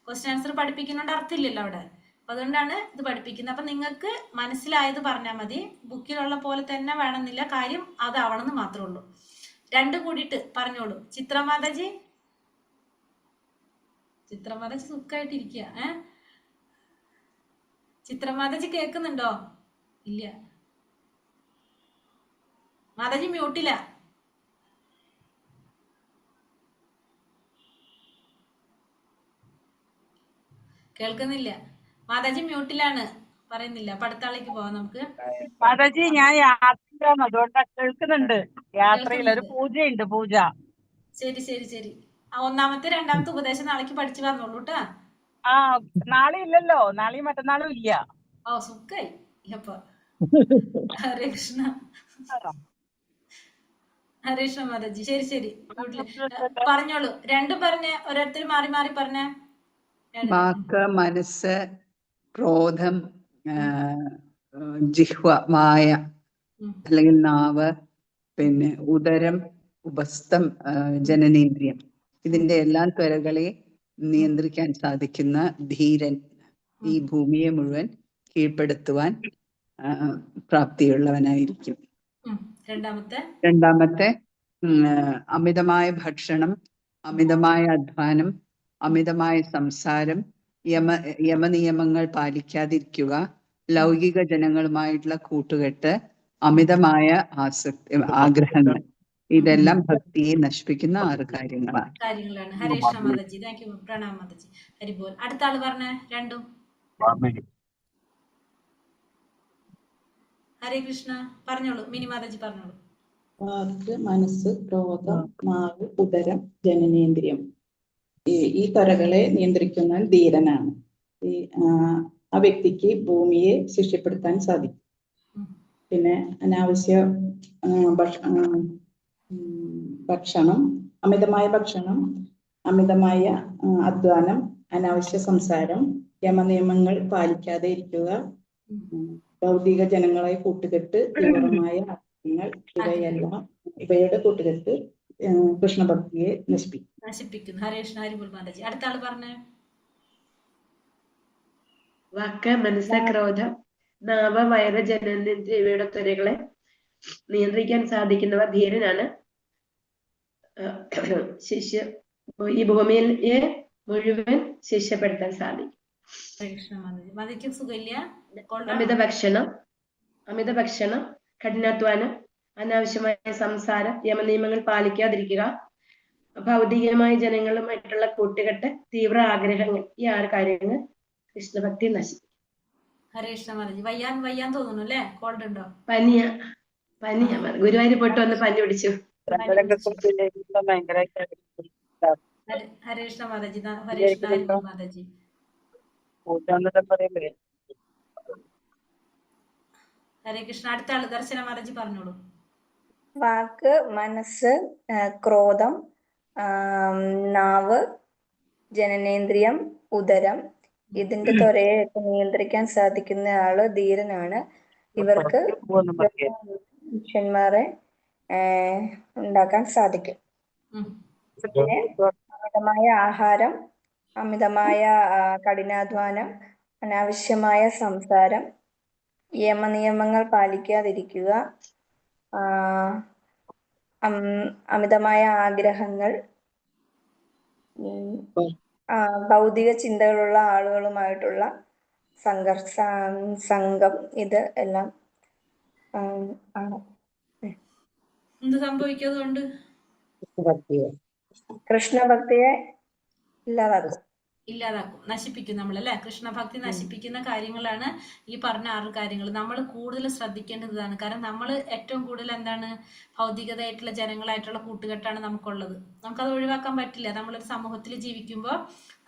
ക്വസ്റ്റ്യൻ ആൻസർ പഠിപ്പിക്കുന്നതുകൊണ്ട് അർത്ഥമില്ലല്ലോ അവിടെ. അപ്പൊ അതുകൊണ്ടാണ് ഇത് പഠിപ്പിക്കുന്നത്. അപ്പൊ നിങ്ങൾക്ക് മനസ്സിലായത് പറഞ്ഞാൽ മതി. ബുക്കിലുള്ള പോലെ തന്നെ വേണമെന്നില്ല, കാര്യം അതാവണമെന്ന് മാത്രമേ ഉള്ളൂ. 2 കൂടിയിട്ട് പറഞ്ഞോളൂ. ചിത്രമാതാജി സുഖമായിട്ടിരിക്കുക. ചിത്രമാതാജി കേൾക്കുന്നുണ്ടോ? ഇല്ല, മാതാജി മ്യൂട്ടില്ല. കേൾക്കുന്നില്ല. മാതാജി മ്യൂട്ടിലാണ്, പറയുന്നില്ല. അപ്പൊ അടുത്ത ആളേക്ക് പോവാം നമുക്ക്. മാതാജി ഞാൻ യാത്രയിലാണ്, അതുകൊണ്ടാ. കേൾക്കുന്നുണ്ട്. യാത്രയിൽ ഒരു പൂജയുണ്ട്, പൂജ. ശരി. 1ാമത്തെ 2ാമത്തെ ഉപദേശം നാളേക്ക് പഠിച്ചു വന്നോളൂ കേട്ടാ. നാളെ ഇല്ലല്ലോ, നാളെയും മറ്റന്നാളും ഇല്ല. ഓ സുഖായി. അപ്പൊ ഹരേ കൃഷ്ണ. ഹരേ കൃഷ്ണ മാതാജി. ശരി പറഞ്ഞോളൂ. 2 പറഞ്ഞ് ഓരോരുത്തർ മാറി മാറി പറഞ്ഞേ. വാക്ക്, മനസ്സ്, ക്രോധം, ജിഹ്വ, വായ അല്ലെങ്കിൽ നാവ്, പിന്നെ ഉദരം, ഉപസ്ഥം, ജനനേന്ദ്രിയം, ഇതിന്റെ എല്ലാ ത്വരകളെ നിയന്ത്രിക്കാൻ സാധിക്കുന്ന ധീരൻ ഈ ഭൂമിയെ മുഴുവൻ കീഴ്പ്പെടുത്തുവാൻ പ്രാപ്തിയുള്ളവനായിരിക്കും. 2ാമത്തെ അമിതമായ ഭക്ഷണം, അമിതമായ അധ്വാനം, അമിതമായ സംസാരം, യമനിയമങ്ങൾ പാലിക്കാതിരിക്കുക, ലൗകിക ജനങ്ങളുമായിട്ടുള്ള കൂട്ടുകെട്ട്, അമിതമായ ആഗ്രഹങ്ങൾ, ഇതെല്ലാം ഭക്തിയെ നശിപ്പിക്കുന്ന 6 കാര്യങ്ങളാണ്. ഹരേ കൃഷ്ണ മാതാജി. Thank you. പ്രണാം മാതാജി. ഹരിബോൽ. അടുത്ത ആള് പറഞ്ഞ 2ഉം. ഹരേ കൃഷ്ണ പറഞ്ഞോളൂ. മിനി മാതാജി പറഞ്ഞോളൂ. വാക്ക്, മനസ്സ്, ക്രോധം, നാവ്, ഉദരം, ജനനേന്ദ്രിയം, ഈ ത്വരകളെ നിയന്ത്രിക്കുന്ന ധീരനാണ്. ആ വ്യക്തിക്ക് ഭൂമിയെ ശിക്ഷപ്പെടുത്താൻ സാധിക്കും. പിന്നെ അനാവശ്യ ഭക്ഷണം, അമിതമായ ഭക്ഷണം, അമിതമായ അധ്വാനം, അനാവശ്യ സംസാരം, യമനിയമങ്ങൾ പാലിക്കാതെ ഇരിക്കുക, ഭൗതിക ജനങ്ങളെ കൂട്ടുകെട്ട്, തീവ്രമായ ആഗ്രഹങ്ങൾ, ഇവയുടെ കൂട്ടുകെട്ട് കൃഷ്ണഭക്തിയെ നശിപ്പിക്കുന്നു. ഹരേ കൃഷ്ണ. ഹരിബോൽ മാതാജി. അടുത്ത ആള് പറഞ്ഞേ. വാക്ക്, മനസ്സ്, ക്രോധം, നാവ്, വയറ്, ജനനേന്ദ്രിയ ഇവയുടെ ത്വരകളെ നിയന്ത്രിക്കാൻ സാധിക്കുന്നവർ ധീരനാണ്. ഈ ഭൂമിയെ മുഴുവൻ ശിക്ഷപ്പെടുത്താൻ സാധിക്കും. കൃഷ്ണ മതിക്ക് സുഖമില്ല. അമിത ഭക്ഷണം, കഠിനാധ്വാനം, അനാവശ്യമായ സംസാരം, യമനിയമങ്ങൾ പാലിക്കാതിരിക്കുക, ഭൗതികമായ ജനങ്ങളുമായിട്ടുള്ള കൂട്ടുകെട്ട്, തീവ്ര ആഗ്രഹങ്ങൾ, ഈ 6 കാര്യങ്ങൾ കൃഷ്ണഭക്തി നശിപ്പിക്കും. ഹരേ കൃഷ്ണ മാതാജി. വയ്യാൻ തോന്നുന്നു അല്ലേ? കോൾഡ് ഉണ്ടോ? പനിയാ ഗുരുവായൂർ പോയിട്ട് വന്ന് പനി പിടിച്ചു. ഹരേ കൃഷ്ണ മാതാജി. ഹരേ കൃഷ്ണ മാതാജി. ഹരേ കൃഷ്ണ. അടുത്ത ആള് ദർശന മാതാജി പറഞ്ഞോളൂ. വാക്ക്, മനസ്സ്, ക്രോധം, നാവ്, ജനനേന്ദ്രിയം, ഉദരം, ഇതിന്റെ ത്വരയൊക്കെ നിയന്ത്രിക്കാൻ സാധിക്കുന്ന ആള് ധീരനാണ്. ഇവർക്ക് പുരുഷന്മാരെ ഉണ്ടാക്കാൻ സാധിക്കും. പിന്നെ അമിതമായ ആഹാരം, അമിതമായ കഠിനാധ്വാനം, അനാവശ്യമായ സംസാരം, യമനിയമങ്ങൾ പാലിക്കാതിരിക്കുക, അമിതമായ ആഗ്രഹങ്ങൾ, ഭൗതിക ചിന്തകളുള്ള ആളുകളുമായിട്ടുള്ള സംഘം, ഇത് എല്ലാം ആണ്. എന്ത് സംഭവിക്കാതുകൊണ്ട്? കൃഷ്ണഭക്തിയെ ഇല്ലാതാക്കും, നശിപ്പിക്കും നമ്മൾ അല്ലെ. കൃഷ്ണഭക്തി നശിപ്പിക്കുന്ന കാര്യങ്ങളാണ് ഈ പറഞ്ഞ 6 കാര്യങ്ങൾ. നമ്മൾ കൂടുതൽ ശ്രദ്ധിക്കേണ്ടതാണ്. കാരണം നമ്മൾ ഏറ്റവും കൂടുതൽ എന്താണ്, ഭൗതികതയായിട്ടുള്ള ജനങ്ങളായിട്ടുള്ള കൂട്ടുകെട്ടാണ് നമുക്കുള്ളത്. നമുക്കത് ഒഴിവാക്കാൻ പറ്റില്ല. നമ്മളൊരു സമൂഹത്തിൽ ജീവിക്കുമ്പോൾ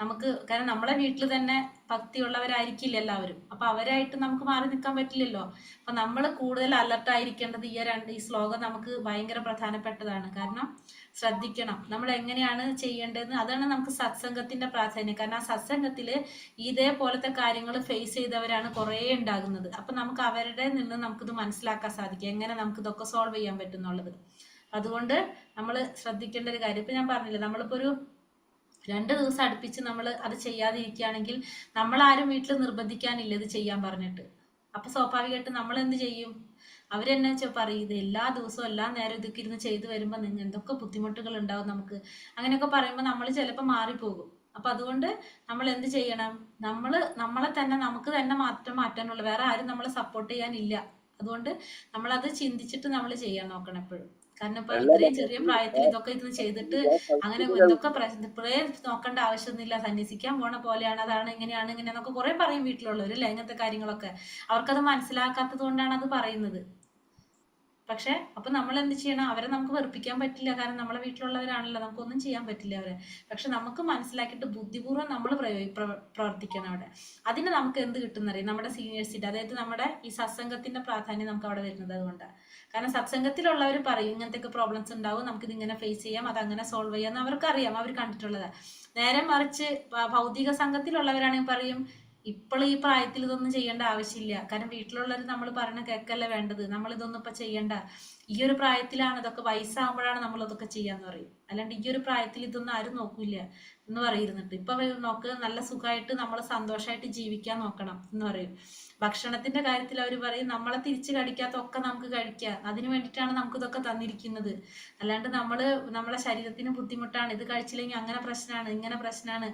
നമുക്ക്, കാരണം നമ്മളെ വീട്ടിൽ തന്നെ ഭക്തിയുള്ളവരായിരിക്കില്ല എല്ലാവരും. അപ്പൊ അവരായിട്ട് നമുക്ക് മാറി നിൽക്കാൻ പറ്റില്ലല്ലോ. അപ്പൊ നമ്മൾ കൂടുതൽ അലർട്ടായിരിക്കേണ്ടത് ഈ ശ്ലോകം നമുക്ക് ഭയങ്കര പ്രധാനപ്പെട്ടതാണ്. കാരണം ശ്രദ്ധിക്കണം നമ്മൾ എങ്ങനെയാണ് ചെയ്യേണ്ടതെന്ന്. അതാണ് നമുക്ക് സത്സംഗത്തിന്റെ പ്രാധാന്യം. കാരണം ആ സത്സംഗത്തില് ഇതേപോലത്തെ കാര്യങ്ങൾ ഫേസ് ചെയ്തവരാണ് കുറേ ഉണ്ടാകുന്നത്. അപ്പൊ നമുക്ക് അവരുടെ നിന്ന് നമുക്കിത് മനസ്സിലാക്കാൻ സാധിക്കും, എങ്ങനെ നമുക്ക് ഇതൊക്കെ സോൾവ് ചെയ്യാൻ പറ്റുന്നുള്ളത്. അതുകൊണ്ട് നമ്മൾ ശ്രദ്ധിക്കേണ്ട ഒരു കാര്യം, ഇപ്പൊ ഞാൻ പറഞ്ഞില്ലേ, നമ്മളിപ്പോ ഒരു 2 ദിവസം അടുപ്പിച്ച് നമ്മൾ അത് ചെയ്യാതിരിക്കുകയാണെങ്കിൽ നമ്മളാരും വീട്ടിൽ നിർബന്ധിക്കാനില്ല ഇത് ചെയ്യാൻ പറഞ്ഞിട്ട്. അപ്പൊ സ്വാഭാവികമായിട്ട് നമ്മൾ എന്ത് ചെയ്യും? അവരെന്നെ പറയും, ഇത് എല്ലാ ദിവസവും എല്ലാ നേരം ഇതൊക്കെ ഇരുന്ന് ചെയ്തു വരുമ്പോൾ നിങ്ങൾ എന്തൊക്കെ ബുദ്ധിമുട്ടുകൾ ഉണ്ടാവും നമുക്ക്, അങ്ങനെയൊക്കെ പറയുമ്പോൾ നമ്മൾ ചിലപ്പോൾ മാറിപ്പോകും. അപ്പൊ അതുകൊണ്ട് നമ്മൾ എന്ത് ചെയ്യണം? നമ്മളെ തന്നെ നമുക്ക് തന്നെ മാറ്റാനുള്ള, വേറെ ആരും നമ്മളെ സപ്പോർട്ട് ചെയ്യാനില്ല. അതുകൊണ്ട് നമ്മളത് ചിന്തിച്ചിട്ട് നമ്മൾ ചെയ്യാൻ നോക്കണം എപ്പോഴും. കാരണം ഇപ്പൊ ഇത്രയും ചെറിയ പ്രായത്തിൽ ഇതൊക്കെ ഇരുന്ന് ചെയ്തിട്ട് അങ്ങനെ എന്തൊക്കെ ഇപ്പോഴേ നോക്കേണ്ട ആവശ്യമൊന്നുമില്ല, സന്യസിക്കാൻ പോണ പോലെയാണ്, അതാണ് ഇങ്ങനെയാണ് ഇങ്ങനെയെന്നൊക്കെ കുറെ പറയും വീട്ടിലുള്ളവർ അല്ലെ. ഇങ്ങനത്തെ കാര്യങ്ങളൊക്കെ അവർക്കത് മനസ്സിലാക്കാത്തത് കൊണ്ടാണ് അത് പറയുന്നത്. പക്ഷെ അപ്പൊ നമ്മൾ എന്ത് ചെയ്യണം? അവരെ നമുക്ക് വെറുപ്പിക്കാൻ പറ്റില്ല, കാരണം നമ്മളെ വീട്ടിലുള്ളവരാണല്ലോ, നമുക്കൊന്നും ചെയ്യാൻ പറ്റില്ല അവരെ. പക്ഷെ നമുക്ക് മനസ്സിലാക്കിയിട്ട് ബുദ്ധിപൂർവ്വം നമ്മൾ പ്രവർത്തിക്കണം അവിടെ. അതിന് നമുക്ക് എന്ത് കിട്ടുന്നറിയാം? നമ്മുടെ സീനിയേഴ്സിന്റെ, അതായത് നമ്മുടെ ഈ സത്സംഗത്തിന്റെ പ്രാധാന്യം നമുക്ക് അവിടെ വരുന്നത് അതുകൊണ്ടാണ്. കാരണം സത്സംഗത്തിലുള്ളവർ പറയും ഇങ്ങനത്തെ പ്രോബ്ലംസ് ഉണ്ടാവും, നമുക്കിത് ഇങ്ങനെ ഫേസ് ചെയ്യാം, അതങ്ങനെ സോൾവ് ചെയ്യാം എന്ന് അവർക്കറിയാം, അവർ കണ്ടിട്ടുള്ളതാണ്. നേരെ മറിച്ച് ഭൗതിക സംഘത്തിലുള്ളവരാണെങ്കിൽ പറയും ഇപ്പോൾ ഈ പ്രായത്തിൽ ഇതൊന്നും ചെയ്യേണ്ട ആവശ്യമില്ല, കാരണം വീട്ടിലുള്ളവർ നമ്മൾ പറഞ്ഞ കേൾക്കല്ലേ വേണ്ടത്, നമ്മൾ ഇതൊന്നും ഇപ്പൊ ചെയ്യണ്ട, ഈ ഒരു പ്രായത്തിലാണ് ഇതൊക്കെ, വയസ്സാകുമ്പോഴാണ് നമ്മൾ ഇതൊക്കെ ചെയ്യാന്ന് പറയും. അല്ലാണ്ട് ഈ ഒരു പ്രായത്തിൽ ഇതൊന്നും ആരും നോക്കൂല എന്ന് പറയുന്നിട്ട്. ഇപ്പൊ നോക്ക്, നല്ല സുഖമായിട്ട് നമ്മൾ സന്തോഷമായിട്ട് ജീവിക്കാൻ നോക്കണം എന്ന് പറയും. ഭക്ഷണത്തിന്റെ കാര്യത്തിൽ അവർ പറയും നമ്മളെ തിരിച്ചു കടിക്കാത്തൊക്കെ നമുക്ക് കഴിക്കാം, അതിനു വേണ്ടിയിട്ടാണ് നമുക്ക് ഇതൊക്കെ തന്നിരിക്കുന്നത്. അല്ലാണ്ട് നമ്മളെ ശരീരത്തിന് ബുദ്ധിമുട്ടാണ്, ഇത് കഴിച്ചില്ലെങ്കിൽ അങ്ങനെ പ്രശ്നമാണ്, ഇങ്ങനെ പ്രശ്നമാണ്,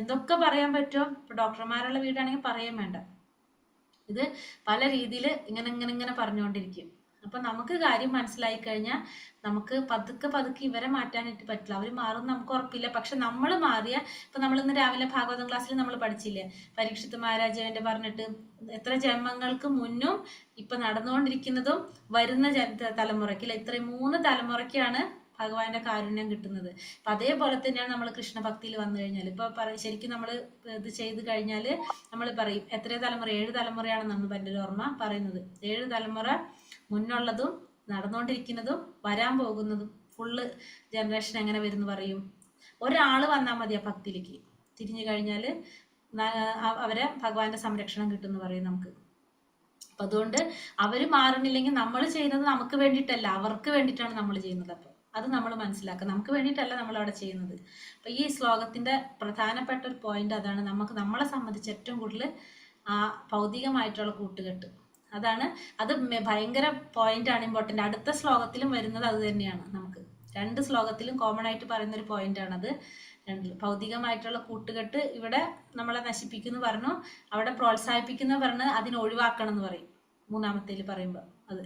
എന്തൊക്കെ പറയാൻ പറ്റുമോ. ഇപ്പൊ ഡോക്ടർമാരുള്ള വീടാണെങ്കിൽ പറയാൻ വേണ്ട, ഇത് പല രീതിയിൽ ഇങ്ങനെ പറഞ്ഞുകൊണ്ടിരിക്കും. അപ്പൊ നമുക്ക് കാര്യം മനസ്സിലായി കഴിഞ്ഞാൽ നമുക്ക് പതുക്കെ ഇവരെ മാറ്റാനായിട്ട് പറ്റില്ല. അവർ മാറും നമുക്ക് ഉറപ്പില്ല. പക്ഷെ നമ്മൾ മാറിയ, ഇപ്പൊ നമ്മൾ ഇന്ന് രാവിലെ ഭാഗവതം ക്ലാസ്സിൽ നമ്മൾ പഠിച്ചില്ലേ, പരീക്ഷിത് മഹാരാജാവിന്റെ പറഞ്ഞിട്ട് എത്ര ജന്മങ്ങൾക്ക് മുന്നും ഇപ്പൊ നടന്നുകൊണ്ടിരിക്കുന്നതും വരുന്ന തലമുറയ്ക്ക്, ഇത്രയും 3 തലമുറയ്ക്കാണ് ഭഗവാന്റെ കാരുണ്യം കിട്ടുന്നത്. അപ്പൊ അതേപോലെ തന്നെയാണ് നമ്മൾ കൃഷ്ണഭക്തിയിൽ വന്നു കഴിഞ്ഞാൽ, ഇപ്പൊ ശരിക്കും നമ്മൾ ഇത് ചെയ്ത് കഴിഞ്ഞാൽ നമ്മൾ പറയും എത്ര തലമുറ, 7 തലമുറയാണെന്നാണ് എൻ്റെ ഒരു ഓർമ്മ പറയുന്നത്. 7 തലമുറ മുന്നുള്ളതും നടന്നുകൊണ്ടിരിക്കുന്നതും വരാൻ പോകുന്നതും ഫുള്ള് ജനറേഷൻ എങ്ങനെ വരും എന്ന് പറയും. ഒരാള് വന്നാൽ മതി ആ ഭക്തിയിലേക്ക് തിരിഞ്ഞു കഴിഞ്ഞാൽ അവരെ ഭഗവാന്റെ സംരക്ഷണം കിട്ടും എന്ന് പറയും നമുക്ക്. അപ്പൊ അതുകൊണ്ട് അവര് മാറുന്നില്ലെങ്കിൽ നമ്മൾ ചെയ്യുന്നത് നമുക്ക് വേണ്ടിയിട്ടല്ല, അവർക്ക് വേണ്ടിയിട്ടാണ് നമ്മൾ ചെയ്യുന്നത്. അപ്പൊ അത് നമ്മൾ മനസ്സിലാക്കുക, നമുക്ക് വേണ്ടിയിട്ടല്ല നമ്മൾ അവിടെ ചെയ്യുന്നത്. അപ്പൊ ഈ ശ്ലോകത്തിന്റെ പ്രധാനപ്പെട്ട ഒരു പോയിന്റ് അതാണ്, നമ്മളെ സംബന്ധിച്ച് ഏറ്റവും കൂടുതൽ ആ ഭൗതികമായിട്ടുള്ള കൂട്ടുകെട്ട് അതാണ്. അത് ഭയങ്കര പോയിന്റ് ആണ്, ഇമ്പോർട്ടന്റ്. അടുത്ത ശ്ലോകത്തിലും വരുന്നത് അത് തന്നെയാണ്. നമുക്ക് രണ്ട് ശ്ലോകത്തിലും കോമൺ ആയിട്ട് പറയുന്ന ഒരു പോയിന്റ് ആണത്. ഭൗതികമായിട്ടുള്ള കൂട്ടുകെട്ട് ഇവിടെ നമ്മളെ നശിപ്പിക്കുന്നു പറഞ്ഞു, അവിടെ പ്രോത്സാഹിപ്പിക്കുന്ന പറഞ്ഞ് അതിനെ ഒഴിവാക്കണം എന്ന് പറയും മൂന്നാമത്തേൽ പറയുമ്പോൾ. അത്